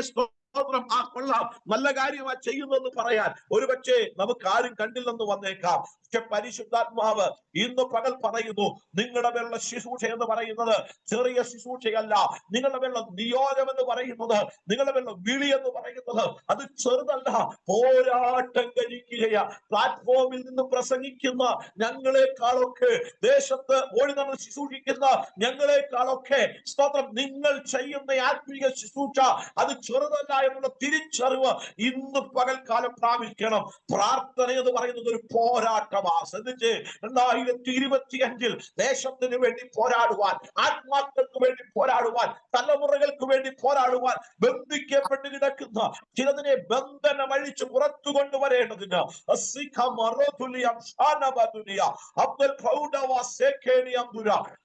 ആ കൊള്ളാം, നല്ല കാര്യമാ ചെയ്യുന്നെന്ന് പറയാൻ ഒരുപക്ഷെ നമുക്ക് ആരും കണ്ടില്ലെന്ന് വന്നേക്കാം. പക്ഷെ പരിശുദ്ധാത്മാവ് ഇന്ന് പകൽ പറയുന്നു, നിങ്ങളുടെ മേലുള്ള ശുശ്രൂഷ എന്ന് പറയുന്നത് ചെറിയ ശുശ്രൂഷയല്ല. നിങ്ങളുടെ മേലുള്ള നിയോഗം എന്ന് പറയുന്നത്, നിങ്ങളുടെ മേലുള്ള വിളി എന്ന് പറയുന്നത് അത് ചെറുതല്ല. പോരാട്ടം കഴിക്കുകയാ. പ്ലാറ്റ്ഫോമിൽ നിന്ന് പ്രസംഗിക്കുന്ന ഞങ്ങളെക്കാളൊക്കെ, ദേശത്ത് ഓടി നമ്മൾ ശുശ്രൂഷിക്കുന്ന ഞങ്ങളെക്കാളൊക്കെ സ്തോത്രം, നിങ്ങൾ ചെയ്യുന്ന ആത്മീയ ശുശ്രൂഷ അത് ചെറുതല്ല എന്നുള്ള തിരിച്ചറിവ് ഇന്ന് പകൽക്കാലം പ്രാപിക്കണം. പ്രാർത്ഥന എന്ന് പറയുന്നത് ഒരു പോരാട്ടമാണ്. ശ്രദ്ധിച്ച്, 2025 ദേശത്തിന് വേണ്ടി പോരാടുവാൻ, ആത്മാക്കൾക്ക് വേണ്ടി പോരാടുവാൻ, തലമുറകൾക്ക് വേണ്ടി പോരാടുവാൻ, ബന്ധിക്കപ്പെട്ട് കിടക്കുന്ന ചിലതിനെ ബന്ധനം അഴിച്ച് പുറത്തു കൊണ്ടുവരേണ്ടതിന്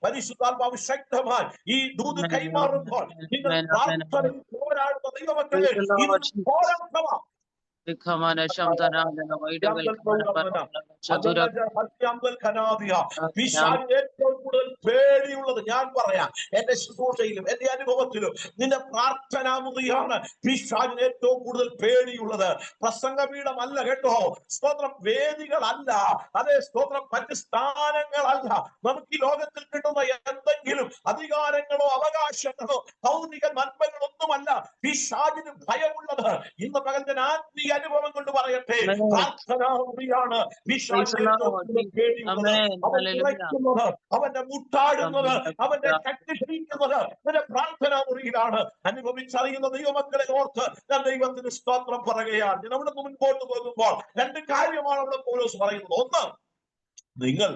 പരിശുദ്ധാത്മാവ് ശക്തമായി ഈ ദൂത് കൈമാറുമ്പോൾ നിങ്ങൾ പ്രാർത്ഥനയിൽ പോരാടുന്ന ദൈവമക്കളെ പോരാട്ടമാണ്. ഏറ്റവും കൂടുതൽ പേടിയുള്ളത് ഞാൻ പറയാം, എന്റെ ശുശ്രൂഷയിലും എന്റെ അനുഭവത്തിലും നിന്റെ പ്രാർത്ഥനാമുറിയാണ് പിശാചിന് ഏറ്റവും കൂടുതൽ പേടിയുള്ളത്. പ്രസംഗപീഠമല്ല കേട്ടോ, സ്തോത്രം, വേദികളല്ല, അതേ സ്തോത്രം, മറ്റ് സ്ഥാനങ്ങളല്ല. നമുക്ക് ഈ ലോകത്തിൽ കിട്ടുന്ന എന്തെങ്കിലും അധികാരങ്ങളോ അവകാശങ്ങളോ ഭൗതിക നന്മകളൊന്നുമല്ല പിശാചിന് ഭയമുള്ളത്. ഇന്ന് പകൽ ഞാൻ ആത്മീയ അനുഭവം കൊണ്ട് പറയട്ടെ, പ്രാർത്ഥനാമുറിയാണ് അവന്റെ മുട്ടാടുന്നത്, അവന്റെ ശക്തി ക്ഷയിക്കുന്നത് അവന്റെ പ്രാർത്ഥനാ മുറിയിലാണ്. അനുഭവിച്ചറിയുന്ന ദൈവമക്കളെ ഓർത്ത് ഞാൻ ദൈവത്തിന് സ്തോത്രം പറയുകയാണ്. ഞാൻ അവിടെ മുൻപോട്ട് പോകുമ്പോൾ രണ്ട് കാര്യമാണ് അവിടെ പൗലോസ് പറയുന്നത്. ഒന്ന്, നിങ്ങൾ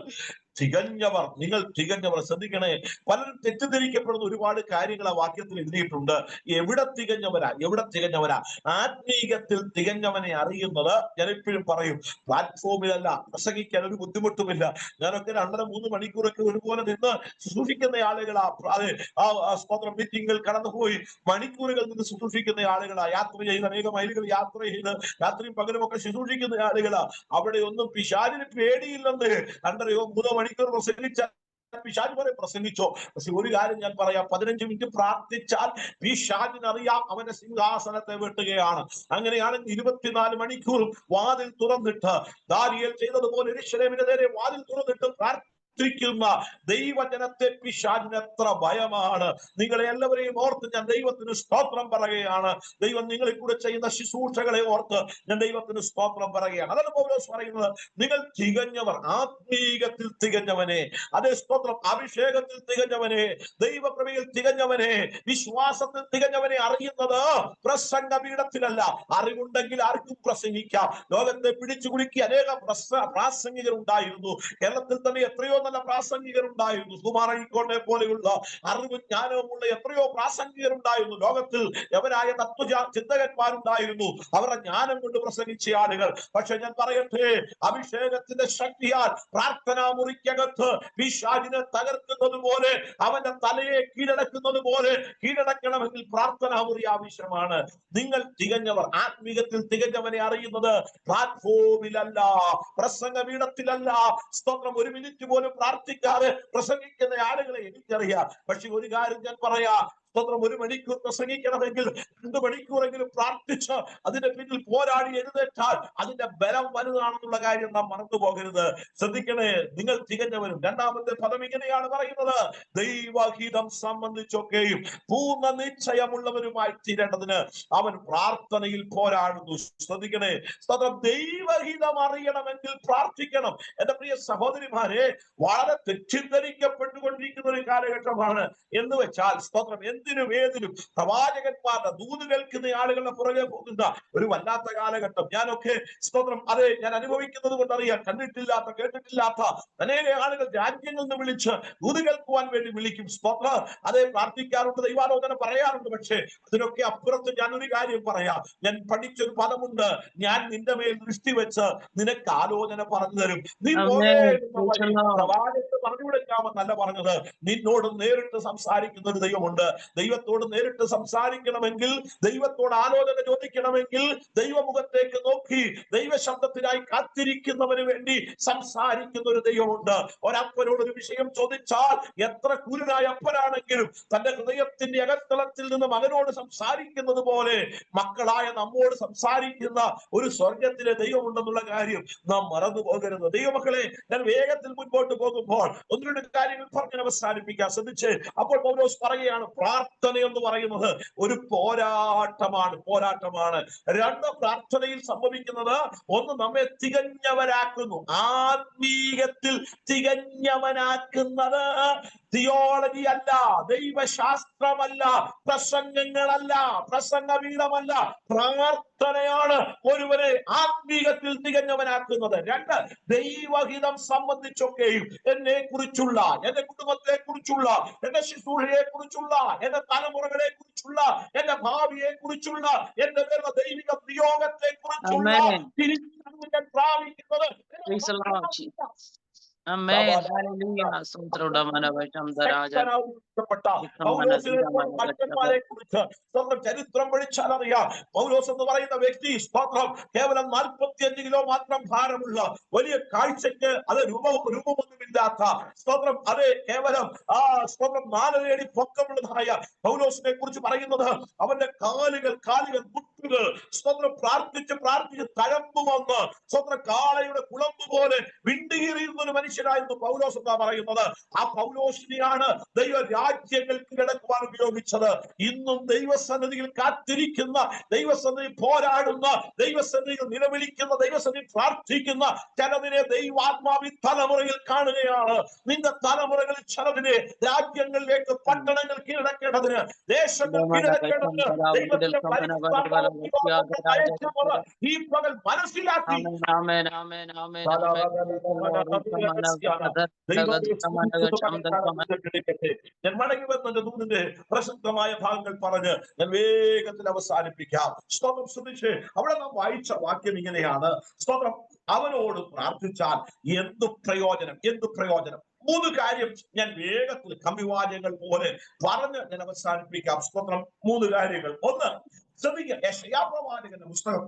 തികഞ്ഞവർ, നിങ്ങൾ തികഞ്ഞവർ. ശ്രദ്ധിക്കണേ, പലരും തെറ്റിദ്ധരിക്കപ്പെടുന്ന ഒരുപാട് കാര്യങ്ങൾ ആ വാക്യത്തിൽ എഴുതിയിട്ടുണ്ട്. എവിടെ തികഞ്ഞവരാ, എവിടെ തികഞ്ഞവരാ? ആത്മീയത്തിൽ തികഞ്ഞവനെ അറിയുന്നത്, ഞാൻ എപ്പോഴും പറയും, പ്ലാറ്റ്ഫോമിലല്ല. പ്രസംഗിക്കാൻ ഒരു ബുദ്ധിമുട്ടുമില്ല. ഞാനൊക്കെ 2.5-3 മണിക്കൂറൊക്കെ ഒരുപോലെ നിന്ന് ശുശ്രൂഷിക്കുന്ന ആളുകളാ. ആ സ്തോത്രം, മീറ്റിംഗിൽ കടന്നുപോയി മണിക്കൂറുകൾ നിന്ന് ശുശ്രൂഷിക്കുന്ന ആളുകളാ. യാത്ര ചെയ്ത് അനേക മൈലുകൾ യാത്ര ചെയ്ത് രാത്രിയും പകലും ഒക്കെ ശുശ്രൂഷിക്കുന്ന ആളുകളാ. അവിടെ ഒന്നും പിശാചിന് പേടിയില്ലെന്ന് 2.5-3 മണിക്കൂർ പ്രസംഗിച്ച പിശാച് പോലെ പ്രസംഗിച്ചോ. പക്ഷെ ഒരു കാര്യം ഞാൻ പറയാം, 15 മിനിറ്റ് പ്രാർത്ഥിച്ചാൽ പിശാചിനറിയാം അവന്റെ സിംഹാസനത്തെ വെട്ടുകയാണ്. അങ്ങനെയാണെങ്കിൽ 24 മണിക്കൂറും വാതിൽ തുറന്നിട്ട് ദാനിയേൽ ചെയ്തതുപോലെ യെരൂശലേമിന് നേരെ വാതിൽ തുറന്നിട്ട് ിക്കുന്ന ദൈവജനത്തെ പിശാചിന് എത്ര ഭയമാണ്. നിങ്ങളെ എല്ലാവരെയും ഓർത്ത് ഞാൻ ദൈവത്തിന് സ്തോത്രം പറയുകയാണ്. ദൈവം നിങ്ങളിൽ കൂടെ ചെയ്യുന്ന ശുശ്രൂഷകളെ ഓർത്ത് ഞാൻ ദൈവത്തിന് സ്തോത്രം പറയുകയാണ്. അതാണ് പൗലോസ് പറയുന്നത്, നിങ്ങൾ തികഞ്ഞവർ, ആത്മീകത്തിൽ തികഞ്ഞവനെ, അതേ സ്തോത്രം, അഭിഷേകത്തിൽ തികഞ്ഞവനെ, ദൈവകൃപയിൽ തികഞ്ഞവനെ, വിശ്വാസത്തിൽ തികഞ്ഞവനെ അറിയുന്നത് പ്രസംഗപീഠത്തിലല്ല. അറിവുണ്ടെങ്കിൽ ആർക്കും പ്രസംഗിക്കാം. ലോകത്തെ പിടിച്ചു കുലുക്കി അനേകം പ്രാസംഗികർ ഉണ്ടായിരുന്നു. കേരളത്തിൽ തന്നെ എത്രയോ നല്ല പ്രാസംഗികരുണ്ടായിരുന്നു. സുമാറിക്കോട്ടെ പോലെയുള്ള അറിവും ജ്ഞാനവുമുള്ള എത്രയോ പ്രാസംഗികരുണ്ടായിരുന്നു. ലോകത്തിൽ എവരായ ചിന്തകന്മാരുണ്ടായിരുന്നു. അവരുടെ ജ്ഞാനം കൊണ്ട് പ്രസംഗിച്ച ആളുകൾ. പക്ഷെ ഞാൻ പറയട്ടെ, അഭിഷേകത്തിന്റെ ശക്തിയാൽ പ്രാർത്ഥനാ മുറിക്കകത്ത് പിശാചിനെ തകർക്കുന്നത് പോലെ, അവന്റെ തലയെ കീഴടക്കുന്നത് പോലെ കീഴടക്കണമെങ്കിൽ പ്രാർത്ഥനാ മുറി ആവശ്യമാണ്. നിങ്ങൾ തികഞ്ഞവർ, ആത്മീകത്തിൽ തികഞ്ഞവനെ അറിയുന്നത് പ്ലാറ്റ്ഫോമിലല്ല, പ്രസംഗപീഠത്തിലല്ല. സ്തോത്രം, 1 മിനിറ്റ് പോലും പ്രാർത്ഥിക്കാതെ പ്രസംഗിക്കുന്ന ആളുകളെ എനിക്കറിയാം. പക്ഷെ ഒരു കാര്യം ഞാൻ പറയാ, സ്തോത്രം, 1 മണിക്കൂർ പ്രസംഗിക്കണമെങ്കിൽ 2 മണിക്കൂറെങ്കിലും പ്രാർത്ഥിച്ച് അതിന്റെ പിന്നിൽ പോരാടി എഴുന്നേറ്റാൽ അതിന്റെ ബലം വലുതാണെന്നുള്ള കാര്യം നാം മറന്നു പോകരുത്. ശ്രദ്ധിക്കണേ, നിങ്ങൾ തികഞ്ഞവരും. രണ്ടാമത്തെ പദം ഇങ്ങനെയാണ് പറയുന്നത്, ദൈവഹിതം സംബന്ധിച്ചൊക്കെയും പൂർണ്ണ നിശ്ചയമുള്ളവരുമായി തീരേണ്ടതിന് അവൻ പ്രാർത്ഥനയിൽ പോരാടുന്നു. ശ്രദ്ധിക്കണേ, സ്തോത്രം, ദൈവഹിതം അറിയണമെങ്കിൽ പ്രാർത്ഥിക്കണം. എന്റെ പ്രിയ സഹോദരിമാരെ, വളരെ തെറ്റിദ്ധരിക്കപ്പെട്ടുകൊണ്ടിരിക്കുന്ന ഒരു കാലഘട്ടമാണ്. എന്ന് വെച്ചാൽ സ്തോത്രം, എന്തിനും ഏതിനും പ്രവാചകന്മാരുടെ ദൂത് കേൾക്കുന്ന ആളുകളുടെ പുറകെ പോകുന്ന ഒരു വല്ലാത്ത കാലഘട്ടം. ഞാനൊക്കെ സ്തോത്രം, അതെ, ഞാൻ അനുഭവിക്കുന്നത് കൊണ്ടറിയാം. കണ്ടിട്ടില്ലാത്ത കേട്ടിട്ടില്ലാത്ത അനേക ആളുകൾ രാജ്യങ്ങളിൽ നിന്ന് വിളിച്ച് ദൂത് കേൾക്കുവാൻ വേണ്ടി വിളിക്കും. സ്തോത്രം, അതെ, പ്രാർത്ഥിക്കാറുണ്ട്, ദൈവാലോചന പറയാറുണ്ട്. പക്ഷേ അതിനൊക്കെ അപ്പുറത്ത് ഞാൻ ഒരു കാര്യം പറയാം. ഞാൻ പഠിച്ചൊരു പദമുണ്ട്, ഞാൻ നിന്റെ മേൽ ദൃഷ്ടി വെച്ച് നിനക്ക് ആലോചന പറഞ്ഞു തരും. നീ പ്രവാചകന് പറഞ്ഞു കൊടുക്കാമെന്നല്ല പറഞ്ഞത്, നിന്നോട് നേരിട്ട് സംസാരിക്കുന്ന ഒരു ദൈവമുണ്ട്. ദൈവത്തോട് നേരിട്ട് സംസാരിക്കണമെങ്കിൽ, ദൈവത്തോട് ആലോചന ചോദിക്കണമെങ്കിൽ ദൈവമുഖത്തേക്ക് നോക്കി ദൈവശബ്ദത്തിനായി കാത്തിരിക്കുന്നവന് വേണ്ടി സംസാരിക്കുന്ന ഒരു ദൈവമുണ്ട്. ഒരപ്പനോട് ഒരു വിഷയം ചോദിച്ചാൽ എത്ര കുരുനായ അപ്പനാണെങ്കിലും തന്റെ ഹൃദയത്തിന്റെ അകത്തളത്തിൽ നിന്ന് മകനോട് സംസാരിക്കുന്നത് പോലെ മക്കളായ നമ്മോട് സംസാരിക്കുന്ന ഒരു സ്വർഗത്തിലെ ദൈവമുണ്ടെന്നുള്ള കാര്യം നാം മറന്നു പോകരുത്. ദൈവമക്കളെ, ഞാൻ വേഗത്തിൽ മുൻപോട്ട് പോകുമ്പോൾ 1-2 കാര്യങ്ങൾ പറഞ്ഞ് അവസാനിപ്പിക്കാൻ ശ്രദ്ധിച്ച്. അപ്പോൾ പൗലോസ് പറയുകയാണ്, പ്രാർത്ഥന എന്ന് പറയുന്നത് ഒരു പോരാട്ടമാണ്. 2, പ്രാർത്ഥനയിൽ സംഭവിക്കുന്നത്, ഒന്ന്, നമ്മെ തികഞ്ഞവരാക്കുന്നു. ആത്മീയത്തിൽ തികഞ്ഞവനാക്കുന്നത് തിയോളജി അല്ല, ദൈവശാസ്ത്രമല്ല, പ്രസംഗങ്ങളല്ല, പ്രസംഗവീതമല്ല, പ്രാർത്ഥനയാണ് ഒരുവനെ ആത്മീയത്തിൽ തികഞ്ഞവനാക്കുന്നത്. 2, ദൈവഹിതം സംബന്ധിച്ചൊക്കെയും എന്നെ കുറിച്ചുള്ള, എന്റെ കുടുംബത്തെ കുറിച്ചുള്ള, എന്റെ ശുശ്രൂഷയെ കുറിച്ചുള്ള, എന്റെ തലമുറകളെ കുറിച്ചുള്ള, എന്റെ ഭാവിയെ കുറിച്ചുള്ള, എന്റെ പേരുടെ ദൈവിക നിയോഗത്തെ കുറിച്ചുള്ള തിരിച്ചറിവ് ഞാൻ പ്രാപിക്കുന്നത്. ചരിത്രം പഠിച്ചാൽ അറിയാം, പൗലോസ് എന്ന് പറയുന്ന വ്യക്തി സ്തോത്രം കേവലം 45 കിലോ മാത്രം ഭാരമുള്ള, വലിയ കാഴ്ചക്ക് അത് രൂപമൊന്നുമില്ലാത്ത സ്തോത്രം, അത് കേവലം സ്തോത്രം 4 അടി പൊക്കമുള്ളതായ പൗലോസിനെ കുറിച്ച് പറയുന്നത്, അവന്റെ കാലുകൾ മുട്ടുകൾ സ്തോത്രം പ്രാർത്ഥിച്ച് തഴമ്പ് വന്ന് സ്തോത്രം കാളയുടെ കുളമ്പ് പോലെ വിണ്ടുകീറിയുന്ന ഒരു മനുഷ്യനായിരുന്നു പൗലോസ് എന്നാ പറയുന്നത്. ആ പൗലോസിനെയാണ് ദൈവ രാജ്യങ്ങൾക്ക് കിടക്കുവാൻ ഉപയോഗിച്ചത്. ഇന്നും ദൈവസന്നിധിയിൽ കാത്തിരിക്കുന്ന, ദൈവസന്നിധി പോരാടുന്ന, ദൈവസന്നിധിയിൽ നിലവിളിക്കുന്ന, ദൈവസന്നിധി പ്രാർത്ഥിക്കുന്ന ചിലതിനെ ദൈവാത്മാവി തലമുറയിൽ കാണുകയാണ്. നിന്റെ തലമുറകളിൽ ചിലതിനെ രാജ്യങ്ങളിലേക്ക്, പട്ടണങ്ങൾ കീഴടക്കേണ്ടതിന്, ദേശങ്ങൾ കീഴടക്കേണ്ടതിന് ദൈവത്തിന്റെ ഈ പകൽ മനസ്സിലാക്കി ഞാൻ മടങ്ങി വരുന്ന ദൂതിന്റെ പ്രസക്തമായ ഭാഗങ്ങൾ പറഞ്ഞ് ഞാൻ വേഗത്തിൽ അവസാനിപ്പിക്കാം. സ്തോത്രം, ശ്രദ്ധിച്ച് അവിടെ നാം വായിച്ച വാക്യം ഇങ്ങനെയാണ്, സ്തോത്രം, അവനോട് പ്രാർത്ഥിച്ചാൽ എന്തു പ്രയോജനം. 3 കാര്യം ഞാൻ വേഗത്തിൽ കമ്പിവാചകങ്ങൾ പോലെ പറഞ്ഞ് ഞാൻ അവസാനിപ്പിക്കാം. സ്തോത്രം, 3 കാര്യങ്ങൾ. 1, ശ്രദ്ധിക്കുക, യെശയ്യാപ്രവാചകന്റെ പുസ്തകം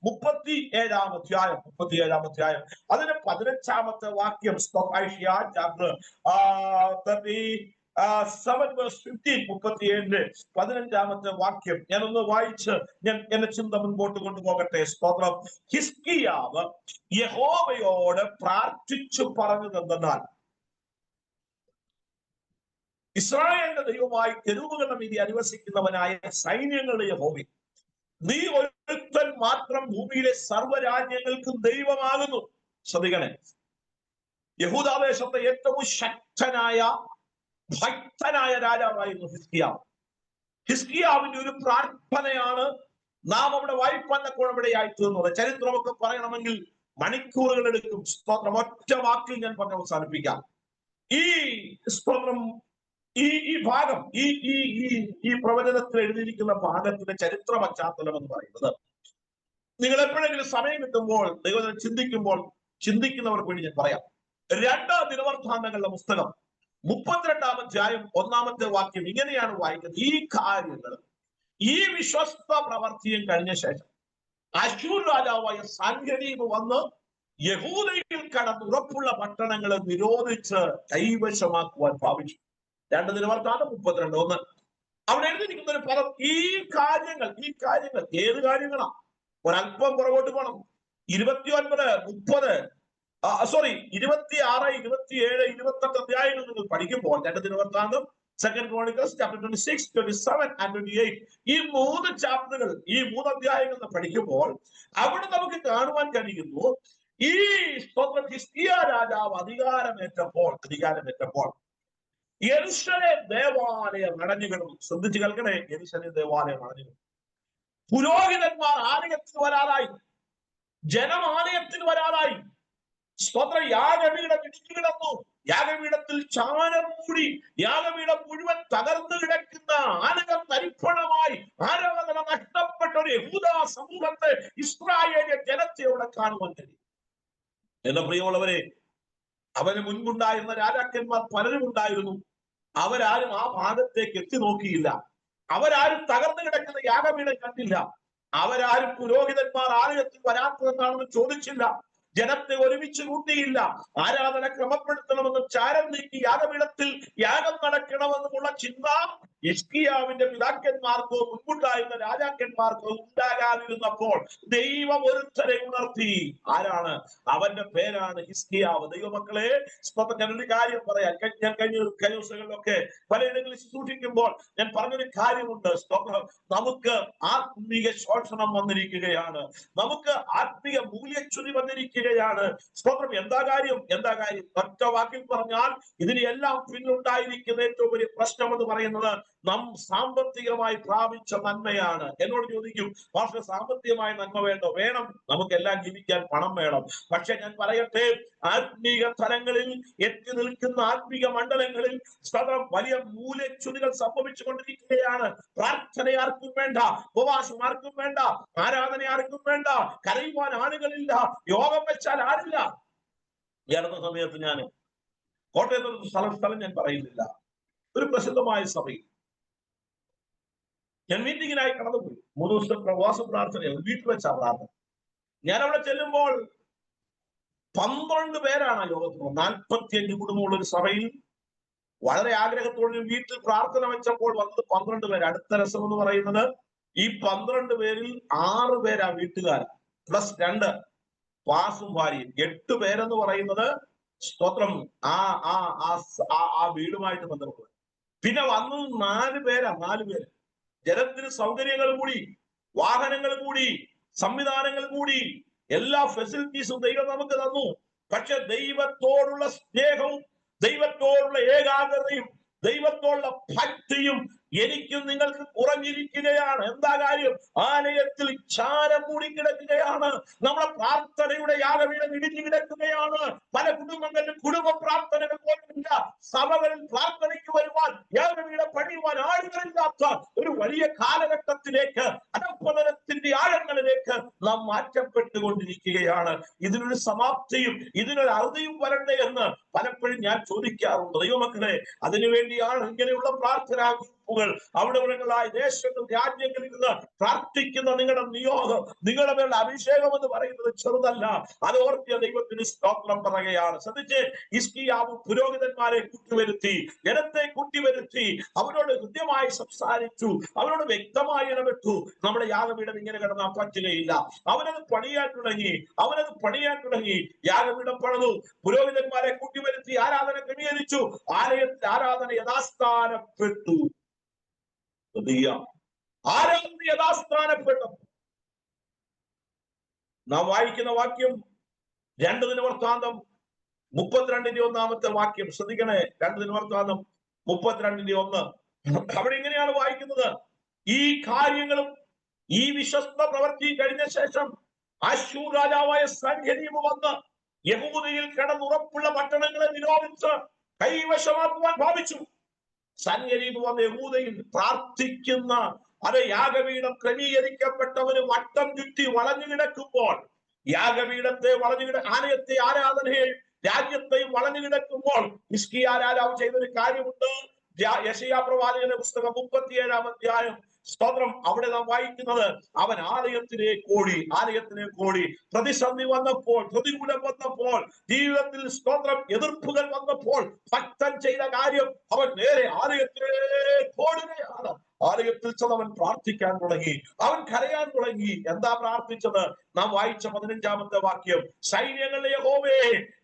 37-ാം അധ്യായം അതിന് 15-ാമത്തെ വാക്യം. ഐഷ്യാ ചാപ്റ്റർ 37 15-ാമത്തെ വാക്യം ഞാനൊന്ന് വായിച്ച് ഞാൻ എന്റെ ചിന്ത മുൻപോട്ട് കൊണ്ടുപോകട്ടെ. സ്തോത്രം, ഹിസ്കിയാവ് യഹോവയോട് പ്രാർത്ഥിച്ചു പറഞ്ഞതെന്നാൽ, ഇസ്രായേലിന്റെ ദൈവമായി കെരൂബുകളുടെ മീതെ അധിവസിക്കുന്നവനായ സൈന്യങ്ങളുടെ യഹോവേ, നീ ഒരുത്തൻ മാത്രം ഭൂമിയിലെ സർവ്വരാജ്യങ്ങൾക്കും ദൈവമാകുന്നു. ശ്രദ്ധിക്കണേ, യഹൂദാദേശത്തെ ഏറ്റവും ശക്തനായ ഭക്തനായ രാജാവായിരുന്നു ഹിസ്കിയാവിന്റെ ഒരു പ്രാർത്ഥനയാണ് നാം അവിടെ വായിപ്പാൻ ഇടയായി തീർന്നത്. ചരിത്രമൊക്കെ പറയണമെങ്കിൽ മണിക്കൂറുകൾ എടുക്കും. സ്തോത്രം, ഒറ്റ വാക്കിൽ ഞാൻ പറഞ്ഞ് അവസാനിപ്പിക്കാം. ഈ സ്തോത്രം, ഈ ഭാഗം, ഈ പ്രവചനത്തിൽ എഴുതിയിരിക്കുന്ന ഭാഗത്തിന്റെ ചരിത്ര പശ്ചാത്തലം എന്ന് പറയുന്നത്, നിങ്ങൾ എപ്പോഴെങ്കിലും സമയം കിട്ടുമ്പോൾ ദൈവം ചിന്തിക്കുന്നവർക്ക് വേണ്ടി ഞാൻ പറയാം. 2 ദിനവൃത്താന്തങ്ങളുടെ പുസ്തകം 32-ാം അധ്യായം 1-ാമത്തെ വാക്യം ഇങ്ങനെയാണ് വായിക്കുന്നത്, ഈ കാര്യങ്ങൾ, ഈ വിശ്വസ്ത പ്രവർത്തിയും കഴിഞ്ഞ ശേഷം അശ്ശൂർ രാജാവായ സൻഹരീബ് വന്ന് യഹൂദയിൽ കടന്നുറപ്പുള്ള പട്ടണങ്ങളെ നിരോധിച്ച് കൈവശമാക്കുവാൻ ഭാവിച്ചു. 2 ദിനവൃത്താന്തം 32:1. അവിടെ എഴുതിയിരിക്കുന്ന ഒരു പദം ഈ കാര്യങ്ങൾ ഏത് കാര്യങ്ങളാ? ഒരല്പം പുറകോട്ട് പോകണം. 29, 30, 26, 27, 28 അധ്യായങ്ങൾ നിങ്ങൾ പഠിക്കുമ്പോൾ 2 ദിനവൃത്താന്തം, 2 Chronicles chapter 26, 27 and 28 ഈ 3 ചാപ്റ്ററുകൾ, ഈ 3 അധ്യായങ്ങൾ പഠിക്കുമ്പോൾ അവിടെ നമുക്ക് കാണുവാൻ കഴിയുന്നു, ഈ ഹിസ്കിയ രാജാവ് അധികാരമേറ്റപ്പോൾ യെരൂശലേം ദേവാലയം അടഞ്ഞു കിടന്നു. ശ്രദ്ധിച്ചു കേൾക്കണേ, യെരൂശലേം ദേവാലയം അടഞ്ഞു കിടന്നു. പുരോഹിതന്മാർ ആലയത്തിൽ വരാതായി, ജനം ആലയത്തിൽ വരാതായി. സ്തോത്രം. യാഗപീഠം ഇടിഞ്ഞു കിടന്നു. യാഗപീഠത്തിൽ ചാരം മൂടി യാഗപീഠം മുഴുവൻ തകർന്നു കിടക്കുന്ന, ആനകൾ തരിപ്പണമായി ആരാധന നഷ്ടപ്പെട്ട ഒരു യഹൂദ സമൂഹത്തെ, ഇസ്രായേലിയ ജനത്തെ അവിടെ കാണുവാൻ കഴിയും. എന്റെ പ്രിയമുള്ളവരെ, അവന് മുൻപുണ്ടായിരുന്ന രാജാക്കന്മാർ പലരും ഉണ്ടായിരുന്നു. അവരാരും ആ ഭാഗത്തേക്ക് എത്തി നോക്കിയില്ല. അവരാരും തകർന്നു കിടക്കുന്ന യാഗപീഠം കണ്ടില്ല. അവരാരും പുരോഹിതന്മാർ ആലയത്തിൽ വരാത്തതെന്നാണെന്ന് ചോദിച്ചില്ല. ജനത്തെ ഒരുമിച്ച് കൂട്ടിയില്ല. ആരാധന ക്രമപ്പെടുത്തണമെന്നും ചാരം നീക്കി യാഗപീഠത്തിൽ യാഗം നടക്കണമെന്നുമുള്ള ചിന്ത ഹിസ്കിയാവിന്റെ പിതാക്കന്മാർക്കോ മുൻപുണ്ടായിരുന്ന രാജാക്കന്മാർക്കോ ഉണ്ടാകാതിരുന്നപ്പോൾ ദൈവം ഒരുത്തരെ ഉണർത്തി. ആരാണ്? അവന്റെ പേരാണ് ഹിസ്കിയാവ്. ദൈവമക്കളെ, ഞാനൊരു കാര്യം പറയാം. ഞാൻ കഴിഞ്ഞ ദിവസങ്ങളിലൊക്കെ പലയിടങ്ങളിൽ സൂക്ഷിക്കുമ്പോൾ ഞാൻ പറഞ്ഞൊരു കാര്യമുണ്ട്. നമുക്ക് ആത്മീയ ശോഷണം വന്നിരിക്കുകയാണ്. നമുക്ക് ആത്മീയ മൂല്യച്യുതി വന്നിരിക്കുകയാണ്. സ്തോത്രം. എന്താ കാര്യം? ഒറ്റ വാക്കിൽ പറഞ്ഞാൽ ഇതിന് എല്ലാം പിന്നിലുണ്ടായിരിക്കുന്ന ഏറ്റവും വലിയ പ്രശ്നം എന്ന് പറയുന്നത് നാം സാമ്പത്തികമായി പ്രാപിച്ച നന്മയാണ്. എന്നോട് ചോദിക്കും, പക്ഷെ സാമ്പത്തികമായ നന്മ വേണ്ടോ? വേണം. നമുക്കെല്ലാം ജീവിക്കാൻ പണം വേണം. പക്ഷെ ഞാൻ പറയട്ടെ, ആത്മീക തലങ്ങളിൽ എത്തി നിൽക്കുന്ന ആത്മീക മണ്ഡലങ്ങളിൽ വലിയ മൂല്യച്യുതികൾ സംഭവിച്ചുകൊണ്ടിരിക്കുകയാണ്. പ്രാർത്ഥന ആർക്കും വേണ്ട, ഉപവാസം ആർക്കും വേണ്ട, ആരാധന ആർക്കും വേണ്ട, കരയുവാൻ ആളുകളില്ല, യോഗം വെച്ചാൽ ആരില്ല. ഈ അടുത്ത സമയത്ത് ഞാൻ കോട്ടയത്തൊരു സ്ഥലം ഞാൻ പറയുന്നില്ല, ഒരു പ്രസിദ്ധമായ സഭയിൽ ഞാൻ മീറ്റിങ്ങിനായി കടന്നുപോയി. 3 ദിവസത്തെ പ്രവാസ പ്രാർത്ഥനയാണ്, വീട്ടിൽ വെച്ചാ പ്രാർത്ഥന. ഞാൻ അവിടെ ചെല്ലുമ്പോൾ 12 പേരാണ് ആ യോഗത്തിൽ. 45 കുടുംബമുള്ള ഒരു സഭയിൽ വളരെ ആഗ്രഹത്തോടെ വീട്ടിൽ പ്രാർത്ഥന വെച്ചപ്പോൾ വന്നത് 12 പേര്. അടുത്ത രസം എന്ന് പറയുന്നത്, ഈ 12 പേരിൽ 6 പേരാ വീട്ടുകാർ, പ്ലസ് 2 പാസും ഭാര്യയും. 8 പേരെന്ന് പറയുന്നത് സ്തോത്രം ആ വീടുമായിട്ട് ബന്ധപ്പെട്ടത്. പിന്നെ വന്നത് 4 പേരാ. 4 പേര്. ജനത്തിന് സൗകര്യങ്ങൾ കൂടി, വാഹനങ്ങൾ കൂടി, സംവിധാനങ്ങൾ കൂടി, എല്ലാ ഫെസിലിറ്റീസും ദൈവം നമുക്ക് തന്നു. പക്ഷെ ദൈവത്തോടുള്ള സ്നേഹവും ദൈവത്തോടുള്ള ഏകാഗ്രതയും ദൈവത്തോടുള്ള ഭക്തിയും എനിക്കും നിങ്ങൾക്ക് കുറഞ്ഞിരിക്കുകയാണ്. എന്താ കാര്യം? ആലയത്തിൽ ചാരം മൂടി കിടക്കുകയാണ്. നമ്മുടെ പ്രാർത്ഥനയുടെ യാഗപീഠം ഇടിഞ്ഞു കിടക്കുകയാണ്. പല കുടുംബങ്ങളിലും കുടുംബ പ്രാർത്ഥനകൾ പോലുമില്ല. സഭകളിൽ പ്രാർത്ഥനയ്ക്ക് വരുവാൻ, യാഗപീഠം പണിയുവാൻ ആളുകളില്ലാത്ത ഒരു വലിയ കാലഘട്ടത്തിലേക്ക്, അധഃപതനത്തിന്റെ ആഴങ്ങളിലേക്ക് നാം മാറ്റപ്പെട്ടുകൊണ്ടിരിക്കുകയാണ്. ഇതിനൊരു സമാപ്തിയും ഇതിനൊരു അറുതിയും വരണ്ടേ എന്ന് പലപ്പോഴും ഞാൻ ചോദിക്കാറുണ്ട്. ദൈവമക്കളെ, അതിനുവേണ്ടിയാണ് ഇങ്ങനെയുള്ള പ്രാർത്ഥനാ ഗ്രൂപ്പുകൾ, അവിടെ ദേശങ്ങൾ, രാജ്യങ്ങളിൽ നിന്ന് പ്രാർത്ഥിക്കുന്ന നിങ്ങളുടെ നിയോഗം, നിങ്ങളുടെ മേലുള്ള അഭിഷേകം എന്ന് പറയുന്നത് ചെറുതല്ല. അത് ഓർത്തിയ ദൈവത്തിന് സ്തോത്രം പറയുകയാണ്. ശ്രദ്ധിച്ച്, ഹിസ്കിയാവ് പുരോഹിതന്മാരെ കൂട്ടിവരുത്തി, ജനത്തെ കൂട്ടിവരുത്തി, അവരോട് കൃത്യമായി സംസാരിച്ചു, അവരോട് വ്യക്തമായി ഇടപെട്ടു. നമ്മുടെ യാഗപീഠം ഇങ്ങനെ കിടന്നാൽ പറ്റുകയില്ല. അവനത് പണിയാൻ തുടങ്ങി. യാഗപീഠം പണിതു, പുരോഹിതന്മാരെ കൂട്ടിവരുത്തി, ആരാധന ക്രമീകരിച്ചു, ആലയത്തിൽ ആരാധന യഥാസ്ഥാനപ്പെട്ടു. ആരാധന യഥാസ്ഥാനപ്പെട്ടു. നാം വായിക്കുന്ന വാക്യം 2 ദിനവൃത്താന്തം 32-1 വാക്യം ശ്രദ്ധിക്കണേ. 2 ദിനവൃത്താന്തം 32-1. അവിടെ ഇങ്ങനെയാണ് വായിക്കുന്നത്: ഈ കാര്യങ്ങളും ഈ വിശ്വസ്ത പ്രവൃത്തി കഴിഞ്ഞ ശേഷം അശ്ശൂർ രാജാവായ സൻഹെരീബ് വന്ന് യഹൂദയിൽ കിടന്നുറപ്പുള്ള പട്ടണങ്ങളെ നിരോധിച്ച് കൈവശമാക്കുവാൻ ഭാവിച്ചു. സൻഹെരീബ് വന്ന് യഹൂദയിൽ പ്രാർത്ഥിക്കുന്ന യാഗപീഠം ക്രമീകരിക്കപ്പെട്ടവന് വട്ടം ചുറ്റി വളഞ്ഞു കിടക്കുമ്പോൾ, യാഗപീഠത്തെ ആലയത്തെ, ആരാധനയെയും രാജ്യത്തെയും വളഞ്ഞു കിടക്കുമ്പോൾ ഹിസ്കിയാ രാജാവ് ചെയ്തൊരു കാര്യമുണ്ട്. യെശയ്യാ പ്രവാചകന്റെ പുസ്തകം 37-ാം അധ്യായം സ്തോത്രം. അവിടെ നാം വായിക്കുന്നത് അവൻ ആലയത്തിലേക്ക് ഓടി. പ്രതിസന്ധി വന്നപ്പോൾ, പ്രതികൂലം വന്നപ്പോൾ, ജീവിതത്തിൽ സ്തോത്രം എതിർപ്പുകൾ വന്നപ്പോൾ ഭക്തൻ ചെയ്ത കാര്യം അവൻ നേരെ ആലയത്തിലേക്ക് ഓടുകയാണ്. ആലയത്തിൽ ചെന്ന് അവൻ പ്രാർത്ഥിക്കാൻ തുടങ്ങി, അവൻ കരയാൻ തുടങ്ങി. എന്താ പ്രാർത്ഥിച്ചത്? നാം വായിച്ച 15-ാമത്തെ വാക്യം, സൈന്യങ്ങളുടെ യഹോവേ,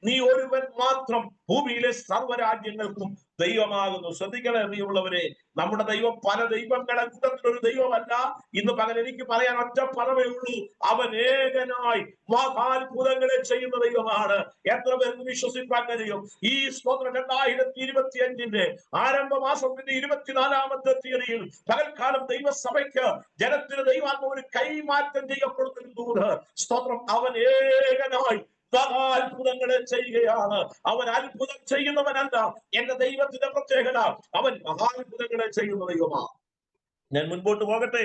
നീ ഒരുവൻ മാത്രം ഭൂമിയിലെ സർവ്വരാജ്യങ്ങൾക്കും ദൈവമാകുന്നു. ശ്രദ്ധിക്കണേ പ്രിയമുള്ളവരെ, നമ്മുടെ ദൈവം പല ദൈവങ്ങളെ കൂട്ടത്തിലൊരു ദൈവമല്ല. ഇന്ന് പകൽ എനിക്ക് പറയാൻ ഒറ്റ പദമേ ഉള്ളൂ, അവൻ ഏകനായി മഹാത്ഭുതങ്ങളെ ചെയ്യുന്ന ദൈവമാണ്. എത്ര പേർക്ക് വിശ്വസിക്കാൻ കഴിയും? ഈ സ്തോത്രം 2025 ആരംഭ മാസത്തിന്റെ 24-ാമത്തെ തീയതിയിൽ പകൽക്കാലം ദൈവസഭയ്ക്ക്, ജനത്തിന് ദൈവാത്മാവ് ഒരു കൈമാറ്റം ചെയ്യപ്പെടുന്ന ദൂത്. സ്തോത്രം. അവൻ ഏകനായി മഹാത്ഭുതങ്ങളെ ചെയ്യുകയാണ്. അവൻ അത്ഭുതം ചെയ്യുന്നവനല്ല. എന്റെ ദൈവത്തിന്റെ പ്രത്യേകത, അവൻ മഹാത്ഭുതങ്ങളെ ചെയ്യുന്ന ദൈവമാണ്. ഞാൻ മുൻപോട്ട് പോകട്ടെ.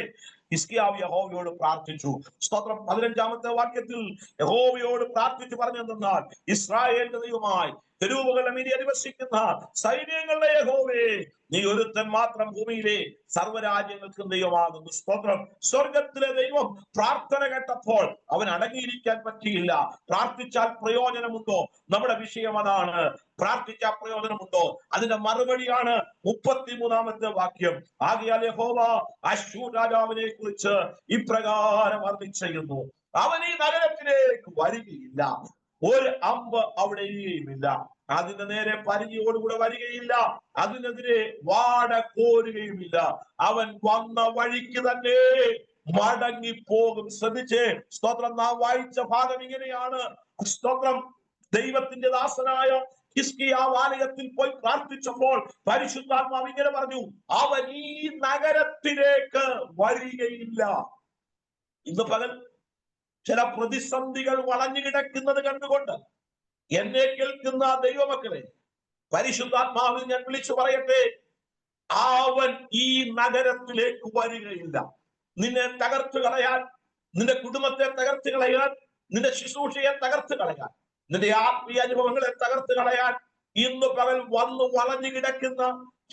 ഹിസ്കിയാവ് യഹോവയോട് പ്രാർത്ഥിച്ചു. സ്തോത്രം. 15-ാമത്തെ വാക്യത്തിൽ യഹോവയോട് പ്രാർത്ഥിച്ചു പറഞ്ഞെന്നാൽ, ഇസ്രായേലിന്റെ ദൈവമായി കെരൂബുകളുടെ മീതെ അധിവസിക്കുന്ന സൈന്യങ്ങളുടെ യഹോവേ, നീ ഒരുത്തൻ മാത്രം ഭൂമിയിലെ സർവ്വരാജ്യങ്ങൾക്കും ദൈവമാകുന്നു. സ്തോത്രം. സ്വർഗത്തിലെ ദൈവം പ്രാർത്ഥന കേട്ടപ്പോൾ അവൻ അടങ്ങിയിരിക്കാൻ പറ്റിയില്ല. പ്രാർത്ഥിച്ചാൽ പ്രയോജനമുണ്ടോ? നമ്മുടെ വിഷയം അതാണ്. പ്രാർത്ഥിച്ചാൽ പ്രയോജനമുണ്ടോ? അതിന്റെ മറുപടിയാണ് 33-ാമത്തെ വാക്യം. ആകയാൽ യഹോവ അശ്ശൂർ രാജാവിനെ കുറിച്ച് ഇപ്രകാരം അരുളിച്ചെയ്യുന്നു, അവൻ ഈ നഗരത്തിലേക്ക് വരികയില്ല, ഒരു അമ്പ് അവിടെ ഇല്ല, അതിന്റെ നേരെ പരിചയോടുകൂടെ വരികയില്ല, അതിനെതിരെ വാട കോരുകയുമില്ല, അവൻ വന്ന വഴിക്ക് തന്നെ മടങ്ങിപ്പോകും. ശ്രദ്ധിച്ചേ. സ്തോത്രം. നാം വായിച്ച ഭാഗം ഇങ്ങനെയാണ്. സ്തോത്രം. ദൈവത്തിന്റെ ദാസനായ ഹിസ്കിയാവ് ആലയത്തിൽ പോയി പ്രാർത്ഥിച്ചപ്പോൾ പരിശുദ്ധാത്മാവ് ഇങ്ങനെ പറഞ്ഞു, അവൻ ഈ നഗരത്തിലേക്ക് വരികയില്ല. ഇന്ന് പകൽ ചില പ്രതിസന്ധികൾ വളഞ്ഞു കിടക്കുന്നത് കണ്ടുകൊണ്ട് എന്നെ കേൾക്കുന്ന ദൈവമക്കളെ, പരിശുദ്ധാത്മാവിൽ ഞാൻ വിളിച്ചു പറയട്ടെ, അവൻ ഈ നഗരത്തിലേക്ക് വരികയില്ല. നിന്നെ തകർത്തു കളയാൻ, നിന്റെ കുടുംബത്തെ തകർത്തു കളയാൻ, നിന്റെ ശുശ്രൂഷയെ തകർത്തു കളയാൻ, നിന്റെ ആത്മീയ അനുഭവങ്ങളെ തകർത്തു കളയാൻ ഇന്ന് പകൽ വന്നു വളഞ്ഞു കിടക്കുന്ന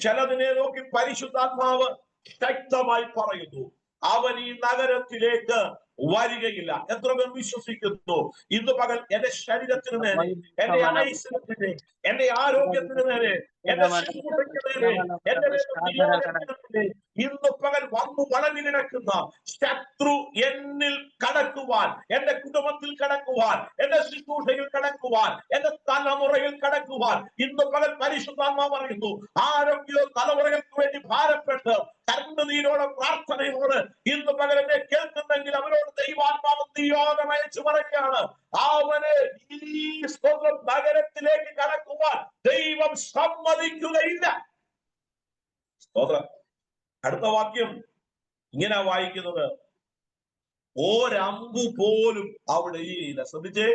ചിലതിനെ നോക്കി പരിശുദ്ധാത്മാവ് ശക്തമായി പറയുന്നു, അവൻ ഈ നഗരത്തിലേക്ക് വരികയില്ല. എത്ര പേർ വിശ്വസിക്കുന്നു? ഇന്ന് പകൽ എന്റെ ശരീരത്തിന് നേരെ, എന്റെ ആയുസ്സിന്, എന്റെ ആരോഗ്യത്തിന് നേരെ, എന്റെ ശുശ്രൂഷയ്ക്ക് നേരെ, എന്റെ നിയോഗത്തിന് ഇന്ന് പകൽ വന്നു വളഞ്ഞു കിടക്കുന്ന ശത്രു എന്നിൽ കടക്കുവാൻ, എന്റെ കുടുംബത്തിൽ കടക്കുവാൻ, എന്റെ ശുശ്രൂഷയിൽ കടക്കുവാൻ, എന്റെ തലമുറയിൽ കടക്കുവാൻ ഇന്ന് പകൽ പരിശുദ്ധാത്മാവ് പറയുന്നു, ആരോഗ്യ തലമുറകൾക്ക് വേണ്ടി ഭാരപ്പെട്ട് കണ്ണുനീരോടെ പ്രാർത്ഥനയോട് ഇന്ന് പകൽ എന്നെ കേൾക്കുന്നെങ്കിൽ അവരോട് ദൈവാത്മാവ് നിയോഗം അയച്ചു പറയുകയാണ്, അവന് ഈ സ്തോത്രം നഗരത്തിലേക്ക് കടക്കുവാൻ ദൈവം സമ്മതിക്കുകയില്ല. സ്തോത്രം. അടുത്ത വാക്യം ഇങ്ങനെ വായിക്കുന്നത്, ഒരമ്പു പോലും അവിടെ ഇല്ല. ശ്രദ്ധിച്ചേ,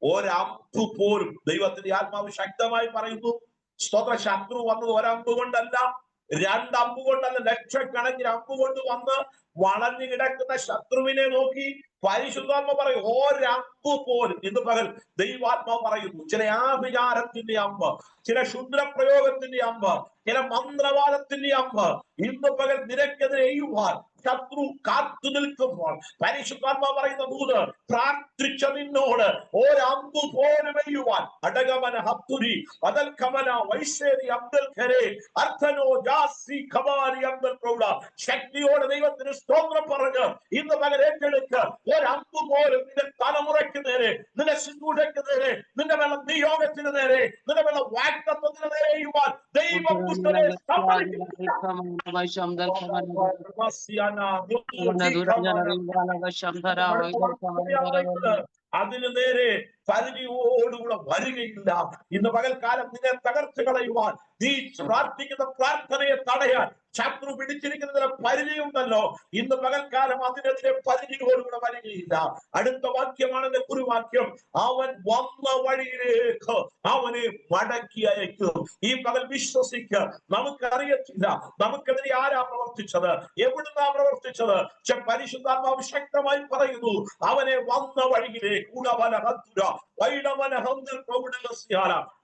ഒരമ്പു പോലും. ദൈവത്തിന്റെ ആത്മാവ് ശക്തമായി പറയുന്നു, സ്തോത്ര, ശത്രു വന്നത് ഒരമ്പ് കൊണ്ടല്ല, രണ്ടമ്പ് കൊണ്ടല്ല, ലക്ഷക്കണക്കിന് അമ്പ് കൊണ്ട് വന്ന് വളഞ്ഞു കിടക്കുന്ന ശത്രുവിനെ നോക്കി പരിശുദ്ധാത്മ പറയും, ഒരമ്പ് പോലും. ഇന്ന് പകൽ ദൈവാത്മാവ് പറയുന്നു, ചില ആഭിചാരത്തിന്റെ അമ്പ്, ചില ക്ഷുദ്രപ്രയോഗത്തിന്റെ അമ്പ്, ചില മന്ത്രവാദത്തിന്റെ അമ്പ് ഇന്ന് പകൽ നിനക്കെതിരെ എയ്യുവാൻ ശത്രു കാത്തു നിൽക്കുമ്പോൾ പരിശുദ്ധാത്മാവ് പറയുന്ന ദൂത്, പ്രാർത്ഥിച്ച നിന്നോട് ഒരമ്പ് പോലും എയ്യുവാൻ അടകമന ഹത്തുരി അതൽഖമന വൈശേരി അബ്ദൽ ഖരെ അർത്ഥനോ ജാസി ഖബാരി അബ്ദൽ പ്രൗഢ. ശക്തിയോടെ ദൈവത്തിന് സ്തോത്രം പറഞ്ഞ് ഇന്ന് പകൽ ഏറ്റെടുക്ക്. ഒരമ്പ് പോലും നിന്റെ തലമുറയ്ക്ക് നേരെ, നിന്റെ ശുശ്രൂഷയ്ക്ക് നേരെ, നിന്റെ വെള്ള നിയോഗത്തിന് നേരെ, നിന്റെ വെള്ള വാഗ്ദത്തത്തിന് നേരെ എയ്യുവാൻ ദൈവം അതിന് നേരെ പരിധിയോടുകൂടെ വരികയില്ല. ഇന്ന് പകൽക്കാലം നിന്നെ തകർത്ത് കളയുവാൻ, നീ പ്രാർത്ഥിക്കുന്ന പ്രാർത്ഥനയെ തടയാൻ ശത്രു പിടിച്ചിരിക്കുന്നതിന് പരിധിയുണ്ടല്ലോ. ഇന്ന് പകൽക്കാലം അതിനെതിരെ പരിധിയോടുകൂടെ വരികയില്ല. അടുത്ത വാക്യമാണ് എന്റെ കുറുവാക്യം, അവൻ വന്ന വഴിയിലേക്ക് അവനെ മടക്കി അയക്കും. ഈ പകൽ വിശ്വസിക്കുക. നമുക്കറിയത്തില്ല നമുക്കെതിരെ ആരാ പ്രവർത്തിച്ചത്, എവിടുന്നാ പ്രവർത്തിച്ചത്. പരിശുദ്ധാത്മാവ് ശക്തമായി പറയുന്നു, അവനെ വന്ന വഴിയിലേക്ക്,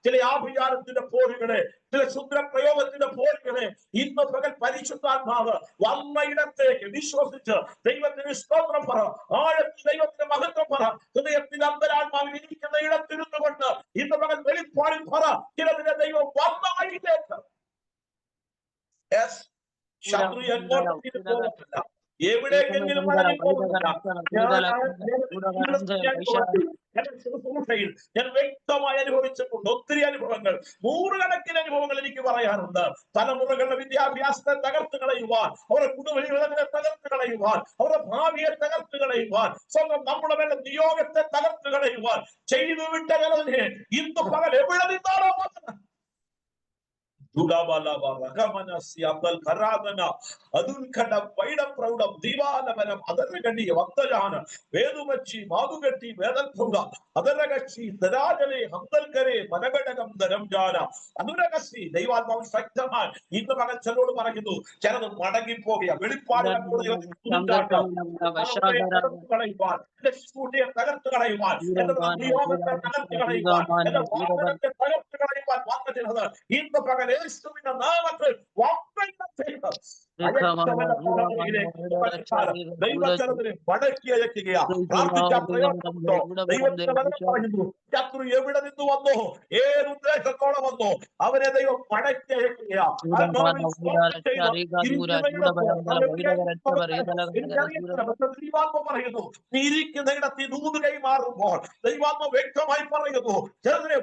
ചില ആഭിചാരത്തിന്റെ പോരുകളെ, ചില ശുദ്രപ്രയോഗത്തിന്റെ പോരുകളെ ഇന്ന് പകൽ പരിശുദ്ധാത്മാവ് വന്ന ഇടത്തേക്ക് വിശ്വസിച്ച് ദൈവത്തിന് സ്തോത്രം പറ, ആഴത്തിൽ ദൈവത്തിന് മഹത്വം പറ, ഹൃദയത്തിൽ അന്തരാത്മാവിൽ ഇരിക്കുന്ന ഇടത്തിരുന്നു കൊണ്ട് ഇന്ന് പകൽ വെളിപ്പാടിൽ പറ, ചിലതിന്റെ ദൈവം വന്ന വഴിയിലേക്ക്. ശത്രു എങ്ങോട്ടും പോകത്തില്ല, എവിടേക്കെങ്കിലും മടങ്ങി പോകുന്നില്ല. ഞാൻ വ്യക്തമായി അനുഭവിച്ചിട്ടുണ്ട് ഒത്തിരി അനുഭവങ്ങൾ, നൂറുകണക്കിന് അനുഭവങ്ങൾ എനിക്ക് പറയാനുണ്ട്. തലമുറകളുടെ വിദ്യാഭ്യാസത്തെ തകർത്ത് കളയുവാൻ, അവരുടെ കുടുംബജീവിതത്തെ തകർത്ത് കളയുവാൻ, അവരുടെ ഭാവിയെ തകർത്ത് കളയുവാൻ, സ്വന്തം നമ്മുടെ മേലെ നിയോഗത്തെ തകർത്ത് കളയുവാൻ ചെയ്തു വിട്ട ജനതയെ ഇന്ന് പകൽ എവിടെ നിന്നാണോ ദൈവാത്മാവ് ശക്തമായി ഇന്ന് പകൽച്ചലോട് പറയുന്നു, ചിലത് മടങ്ങിപ്പോകുക, വെളിപ്പാടുകളെ തകർത്ത് കളയുവാൻ, തകർത്ത് കളയുവാൻ, തകർത്ത് കളയുവാൻ വന്ന ചിലത് ഇന്ന് പകൽ യേശുവിന്റെ നാമത്തിൽ ദൈവജനത്തിന് മടക്കി അയക്കുകയാണ്. പ്രാർത്ഥിക്കാൻ പ്രയോജനമുണ്ടോ? ദൈവത്തിന്റെ പറയുന്നു, ശത്രു എവിടെ നിന്ന് വന്നോ, ഏത് ഉദ്ദേശത്തോടെ വന്നോ, അവനെ ദൈവം മടക്കി അയക്കുകയാണ്. പറയുന്നു, നീ ഇരിക്കുന്ന ഇടത്ത് നൂറ് കൈമാറുമ്പോൾ ദൈവാത്മ വ്യക്തമായി പറയുന്നു, ചിലതിനെ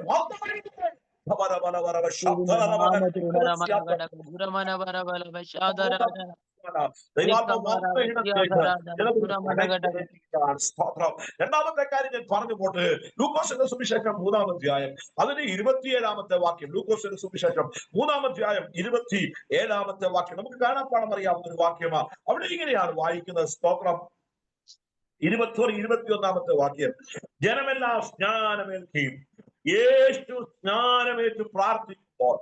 രണ്ടാമത്തെ കാര്യം ഞാൻ പറഞ്ഞു പോട്ട്, ലൂക്കോസിന്റെ സുവിശേഷം 3-ാം അധ്യായം അതിന് 27-ാമത്തെ വാക്യം. ലൂക്കോസിന്റെ സുവിശേഷം 3-ാം അധ്യായം 27-ാമത്തെ വാക്യം നമുക്ക് കാണാപ്പാടം അറിയാവുന്ന ഒരു വാക്യമാണ്. അവിടെ ഇങ്ങനെയാണ് വായിക്കുന്നത്, സ്തോത്രം. 21-ാമത്തെ വാക്യം, ജനമെല്ലാം സ്നാനമേൽക്കുകയും യേശു സ്നാനമേറ്റ് പ്രാർത്ഥിക്കുമ്പോൾ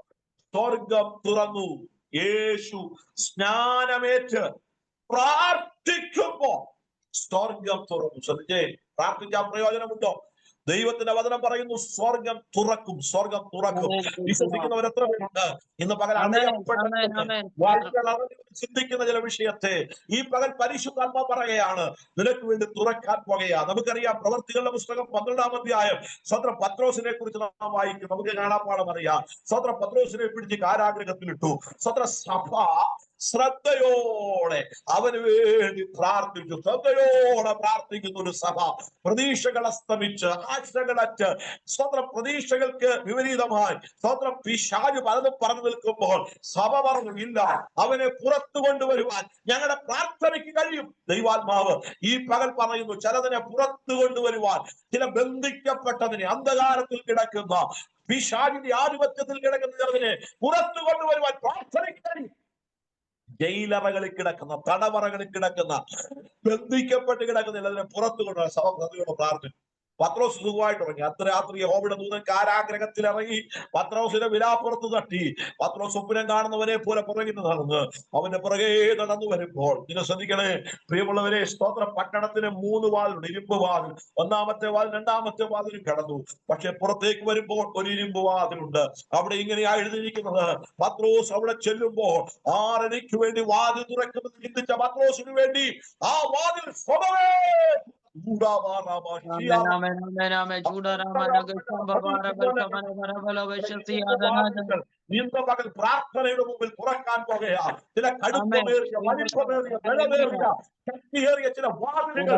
സ്വർഗം തുറന്നു. യേശു സ്നാനമേറ്റ് പ്രാർത്ഥിക്കുമ്പോൾ സ്വർഗം തുറന്നു. ശ്രദ്ധിച്ചേ, പ്രാർത്ഥിക്കാൻ പ്രയോജനമുണ്ടോ? ദൈവത്തിന്റെ വചനം പറയുന്നു, സ്വർഗം തുറക്കും, സ്വർഗം തുറക്കും. വിശ്വസിക്കുന്നവർ എത്ര പേരുണ്ട് ഇന്ന് പകൽ? ചിന്തിക്കുന്ന ചില വിഷയത്തെ ഈ പകൽ പരിശുദ്ധാത്മ പറയുകയാണ്, നിനക്ക് വേണ്ടി തുറക്കാൻ പോകുകയാ. നമുക്കറിയാം, പ്രവൃത്തികളുടെ പുസ്തകം 12-ാം അധ്യായം സ്വന്തം പത്രോസിനെ കുറിച്ച് നാം വായിക്കും. നമുക്ക് കാണാപ്പാടം അറിയാം. സ്വന്തം പത്രോസിനെ പിടിച്ച് കാരാഗ്രഹത്തിലിട്ടു. സ്വന്തം സഭ ശ്രദ്ധയോടെ അവന് വേണ്ടി പ്രാർത്ഥിച്ചു. ശ്രദ്ധയോടെ പ്രാർത്ഥിക്കുന്ന ഒരു സഭ, പ്രതീക്ഷകൾ അസ്തമിച്ച്, ആശകളറ്റ്, സ്വന്തം പ്രതീക്ഷകൾക്ക് വിപരീതമായി സ്വന്തം പിശാച് പലതും പറഞ്ഞു നിൽക്കുമ്പോൾ സഭ പറഞ്ഞു, ഇല്ല, അവനെ പുറത്തു കൊണ്ടുവരുവാൻ ഞങ്ങളുടെ പ്രാർത്ഥനയ്ക്ക് കഴിയും. ദൈവാത്മാവ് ഈ പകൽ പറയുന്നു, ചിലതിനെ പുറത്തു കൊണ്ടുവരുവാൻ, ചില ബന്ധിക്കപ്പെട്ടതിനെ, അന്ധകാരത്തിൽ കിടക്കുന്ന പിശാചിന്റെ ആധിപത്യത്തിൽ കിടക്കുന്ന ചിലതിനെ പുറത്തു കൊണ്ടുവരുവാൻ പ്രാർത്ഥനയ്ക്ക് കഴിയും. ജയിലറകളിൽ കിടക്കുന്ന, തടവറകളിൽ കിടക്കുന്ന, ബന്ധിക്കപ്പെട്ട് കിടക്കുന്ന അതിനെ പുറത്തു കൊണ്ടുവരാൻ സഭ പ്രാർത്ഥിക്കും. പത്രോസ് സുഖമായിട്ട് ഇറങ്ങി. അത്ര രാത്രി യഹോവയുടെ ദൂതൻ കാരാഗ്രഹത്തിൽ ഇറങ്ങി പത്രോസിന്റെ വിലാപ്പുറത്ത് തട്ടി. പത്രോസ് സ്വപ്നം കാണുന്നവനെ പോലെ പുറകിൽ നടന്ന് അവന്റെ പുറകെ നടന്നു വരുമ്പോൾ, നിങ്ങൾ ശ്രദ്ധിക്കണേ പ്രിയമുള്ളവരെ, സ്തോത്രം. പട്ടണത്തിന് 3 വാതിലുണ്ട്, ഇരുമ്പ് വാതിൽ. 1-ാമത്തെ വാതിൽ 2-ാമത്തെ വാതിലും കടന്നു. പക്ഷെ പുറത്തേക്ക് വരുമ്പോൾ ഒരു ഇരുമ്പ് വാതിലുണ്ട്. അവിടെ ഇങ്ങനെയാ എഴുതിയിരിക്കുന്നത്, പത്രോസ് അവിടെ ചെല്ലുമ്പോൾ 6 വേണ്ടി വാതിൽ തുറക്കുന്നത് ചിന്തിച്ച പത്രോസിന് വേണ്ടി ആ വാതിൽ സ്വതവേ ഇന്ന് പകൽ പ്രാർത്ഥനയുടെ മുമ്പിൽ തുറക്കാൻ പോകുകയാണ്. ചില കടുപ്പമേറിയ, വലിപ്പമേറിയ, ബലമേറിയ, ശക്തിയേറിയ ചില വാതിലുകൾ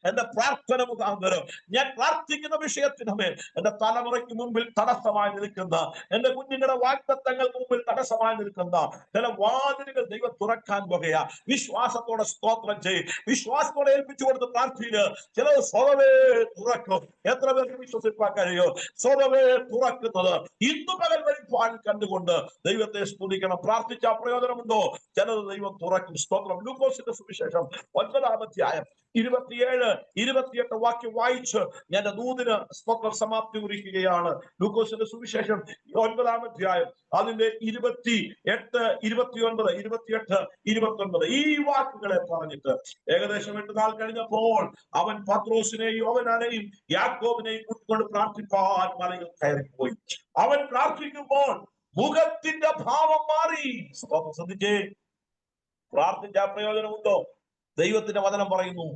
എന്റെ പ്രാർത്ഥന മുഖാന്തരം ഞാൻ പ്രാർത്ഥിക്കുന്ന വിഷയത്തിനുമേൽ എന്റെ തലമുറയ്ക്ക് മുമ്പിൽ തടസ്സമായി നിൽക്കുന്ന, എന്റെ കുഞ്ഞുങ്ങളുടെ വാഗ്ദത്തങ്ങൾക്ക് മുമ്പിൽ തടസ്സമായി നിൽക്കുന്ന ചില വാതിലുകൾ ദൈവം തുറക്കാൻ പോകുകയാ. വിശ്വാസത്തോടെ സ്തോത്രം ചെയ്യും, വിശ്വാസത്തോടെ ഏൽപ്പിച്ചു കൊടുത്ത് പ്രാർത്ഥിക്കുക. ചിലത് സ്വതവേ തുറക്കും. എത്ര പേർക്ക് വിശ്വസിപ്പാൻ കഴിയോ? സ്വതവേ തുറക്കുന്നത് ഇന്നു പകൽ വെളിപ്പാടിൽ കണ്ടുകൊണ്ട് ദൈവത്തെ സ്തുതിക്കണം. പ്രാർത്ഥിച്ച പ്രയോജനമുണ്ടോ? ചിലത് ദൈവം തുറക്കും. സ്തോത്രം. ലൂക്കോസിന്റെ സുവിശേഷം 9-ാം അധ്യായം 27-28 വാക്യം വായിച്ച് ഞാൻ ദൂതിന് സ്തോത്രം സമാപ്തി കുറിക്കുകയാണ്. ലൂക്കോസിന്റെ സുവിശേഷം 9-ാം അധ്യായം അതിന്റെ 28, 29, 28, 29 ഈ വാക്കുകളെ പറഞ്ഞിട്ട് ഏകദേശം 8 നാൾ കഴിഞ്ഞപ്പോൾ അവൻ പത്രോസിനെയും യോഹന്നാനെയും യാക്കോബിനെയും കൂട്ടിക്കൊണ്ട് പ്രാർത്ഥിപ്പാൻ മലയിൽ കയറിപ്പോയി. അവൻ പ്രാർത്ഥിക്കുമ്പോൾ മുഖത്തിന്റെ ഭാവം മാറി. ശ്രദ്ധിച്ചേ, പ്രാർത്ഥിച്ച പ്രയോജനമുണ്ടോ? ദൈവത്തിന്റെ വചനം പറയുന്നു,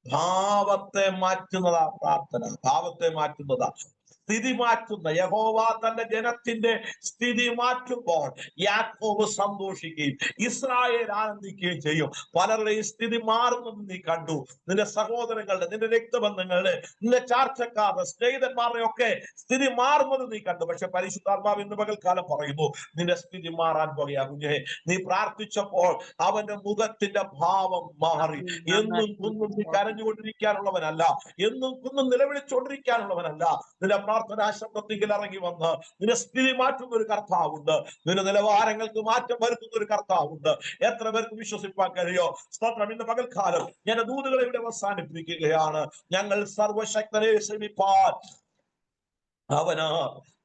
ഭാവത്തെ മാറ്റുന്നതാ പ്രാർത്ഥന. ഭാവത്തെ മാറ്റുന്നതാ, സ്ഥിതി മാറ്റുന്ന. യഹോവ തന്റെ ജനത്തിന്റെ സ്ഥിതി മാറ്റുമ്പോൾ യാക്കോബ് സന്തോഷിക്കുകയും ഇസ്രായേൽ ആനന്ദിക്കുകയും ചെയ്യും. പലരുടെയും സ്ഥിതി മാറുന്നത് നീ കണ്ടു. നിന്റെ സഹോദരങ്ങളുടെ, നിന്റെ രക്തബന്ധങ്ങളുടെ, നിന്റെ ചാർച്ചക്കാരുടെ, സ്നേഹിതന്മാരുടെ ഒക്കെ സ്ഥിതി മാറുന്നത് നീ കണ്ടു. പക്ഷെ പരിശുദ്ധാത്മാവ് ഇന്ന് പകൽക്കാലം പറയുന്നു, നിന്റെ സ്ഥിതി മാറാൻ പോകുക കുഞ്ഞെ. നീ പ്രാർത്ഥിച്ചപ്പോൾ അവന്റെ മുഖത്തിന്റെ ഭാവം മാറി. എന്നും കുന്നും നീ കരഞ്ഞുകൊണ്ടിരിക്കാനുള്ളവനല്ല, എന്നും കുന്നും നിലവിളിച്ചുകൊണ്ടിരിക്കാനുള്ളവനല്ല. നിന്റെ പ്രാർത്ഥനാ ശബ്ദത്തിൽ ഇറങ്ങി വന്ന് നിന്റെ സ്ഥിതി മാറ്റുന്ന ഒരു കർത്താവുണ്ട്. നിന്റെ നിലവാരങ്ങൾക്ക് മാറ്റം വരുത്തുന്ന ഒരു കർത്താവുണ്ട്. എത്ര പേർക്ക് വിശ്വസിപ്പാൻ കഴിയോ? സ്തോത്രം. ഇന്ന് പകൽക്കാലം ഞാൻ ദൂതുകളെ ഇവിടെ അവസാനിപ്പിക്കുകയാണ്. ഞങ്ങൾ സർവശക്തനെ ശ്രമിപ്പാൻ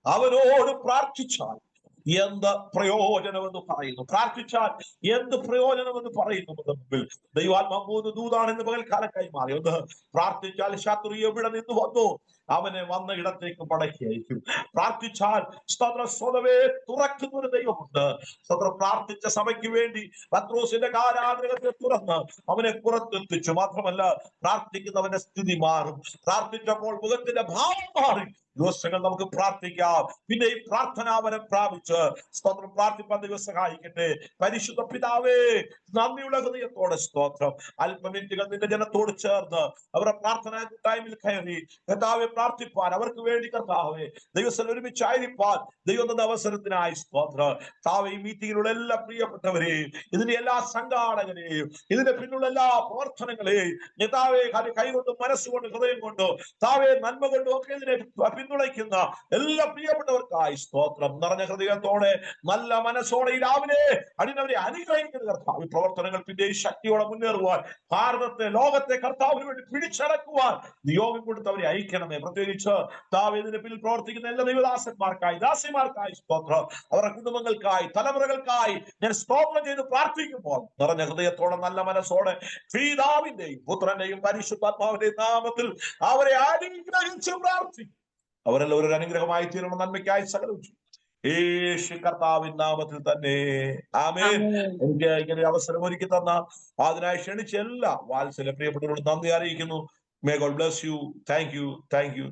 അവനോട് പ്രാർത്ഥിച്ചാൽ എന്ത് പ്രയോജനമെന്ന് പറയുന്നു. പ്രാർത്ഥിച്ചാൽ എന്ത് പ്രയോജനമെന്ന് പറയുന്നു. മുമ്പിൽ ദൈവാത്മാ 3 ദൂതാണെന്ന് പകൽക്കാലം കൈമാറി. ഒന്ന്, പ്രാർത്ഥിച്ചാൽ ശത്രു എവിടെ നിന്ന് വന്നു അവനെ വന്ന ഇടത്തേക്ക് മടക്കി അയക്കും. പ്രാർത്ഥിച്ചാൽ സ്തോത്രം സ്വതവേ തുറക്കുന്ന ഒരു ദൈവമുണ്ട്. സ്തോത്രം. പ്രാർത്ഥിച്ച സഭയ്ക്ക് വേണ്ടി പത്രോസിന്റെ കാരാഗ്രഹത്തെ തുറന്ന് അവനെ പുറത്തെത്തിച്ചു. മാത്രമല്ല, പ്രാർത്ഥിക്കുന്നവന്റെ സ്ഥിതി മാറും. പ്രാർത്ഥിച്ചപ്പോൾ മുഖത്തിന്റെ ഭാവം മാറി. ദിവസങ്ങൾ നമുക്ക് പ്രാർത്ഥിക്കാം. പിന്നെ ഈ പ്രാർത്ഥനാവരം പ്രാപിച്ച് സ്തോത്രം പ്രാർത്ഥിപ്പാൻ ദൈവം സഹായിക്കട്ടെ. പരിശുദ്ധ പിതാവേ, നന്ദിയുള്ള ഹൃദയത്തോടെ സ്തോത്രം. അല്പമിനിറ്റുകൾ നിന്റെ ജനത്തോട് ചേർന്ന് അവരുടെ പ്രാർത്ഥനാ കൂട്ടായ്മയിൽ കയറി കർത്താവെ പ്രാർത്ഥിപ്പാൻ, അവർക്ക് വേണ്ടി കർത്താവെ ദൈവസ്ഥൽ ഒരുമിച്ചായിരിക്കാൻ ദൈവം തന്ന അവസരത്തിനായി സ്തോത്രം. കർത്താവെ, ഈ മീറ്റിങ്ങിലുള്ള എല്ലാ പ്രിയപ്പെട്ടവരെയും, ഇതിന്റെ എല്ലാ സംഘാടകരെയും, ഇതിന്റെ പിന്നുള്ള എല്ലാ പ്രവർത്തനങ്ങളെയും കർത്താവെ കൈകൊണ്ടും മനസ്സുകൊണ്ടും ഹൃദയം കൊണ്ടും താവെ നന്മ കൊണ്ടും ഒക്കെ ഇതിനെ പിന്തുണയ്ക്കുന്ന എല്ലാ പ്രിയപ്പെട്ടവർക്കായി സ്തോത്രം. നിറഞ്ഞ ഹൃദയത്തോടെ നല്ല മനസ്സോടെ ഈ രാവിലെ അടിയവരെ അനുഗ്രഹിക്കുന്ന കർത്താവ് പ്രവർത്തനങ്ങൾ പിന്നെ ശക്തിയോടെ മുന്നേറുവാൻ, ഭാരതത്തെ, ലോകത്തെ കർത്താവിന് വേണ്ടി പിടിച്ചടക്കുവാൻ നിയോഗം കൊടുത്തവരെ അയക്കണമേ. പ്രത്യേകിച്ച് താവേദിന്റെ പിന്നിൽ പ്രവർത്തിക്കുന്ന എല്ലാ ദൈവദാസന്മാർക്കായി, ദാസിമാർക്കായി സ്തോത്രം. അവരുടെ കുടുംബങ്ങൾക്കായി, തലമുറകൾക്കായി ഞാൻ സ്തോത്രം ചെയ്ത് പ്രാർത്ഥിക്കുമ്പോൾ നിറഞ്ഞ ഹൃദയത്തോടെ നല്ല മനസ്സോടെ പിതാവിന്റെയും പുത്രന്റെയും പരിശുദ്ധാത്മാവിന്റെയും നാമത്തിൽ അവരെ അനുഗ്രഹിച്ച് പ്രാർത്ഥിക്കും. അവരെല്ലാം ഒരു അനുഗ്രഹമായി തീരണം. നന്മയ്ക്കായി സകലം യേശു കർത്താവിൻ നാമത്തിൽ തന്നെ ആമേൻ. എനിക്ക് ഇങ്ങനെ അവസരം ഒരുക്കി തന്ന അതിനായി ക്ഷണിച്ച എല്ലാ വാത്സല്യ പ്രിയപ്പെട്ടവരോട് നന്ദി അറിയിക്കുന്നു. May God bless you. Thank you.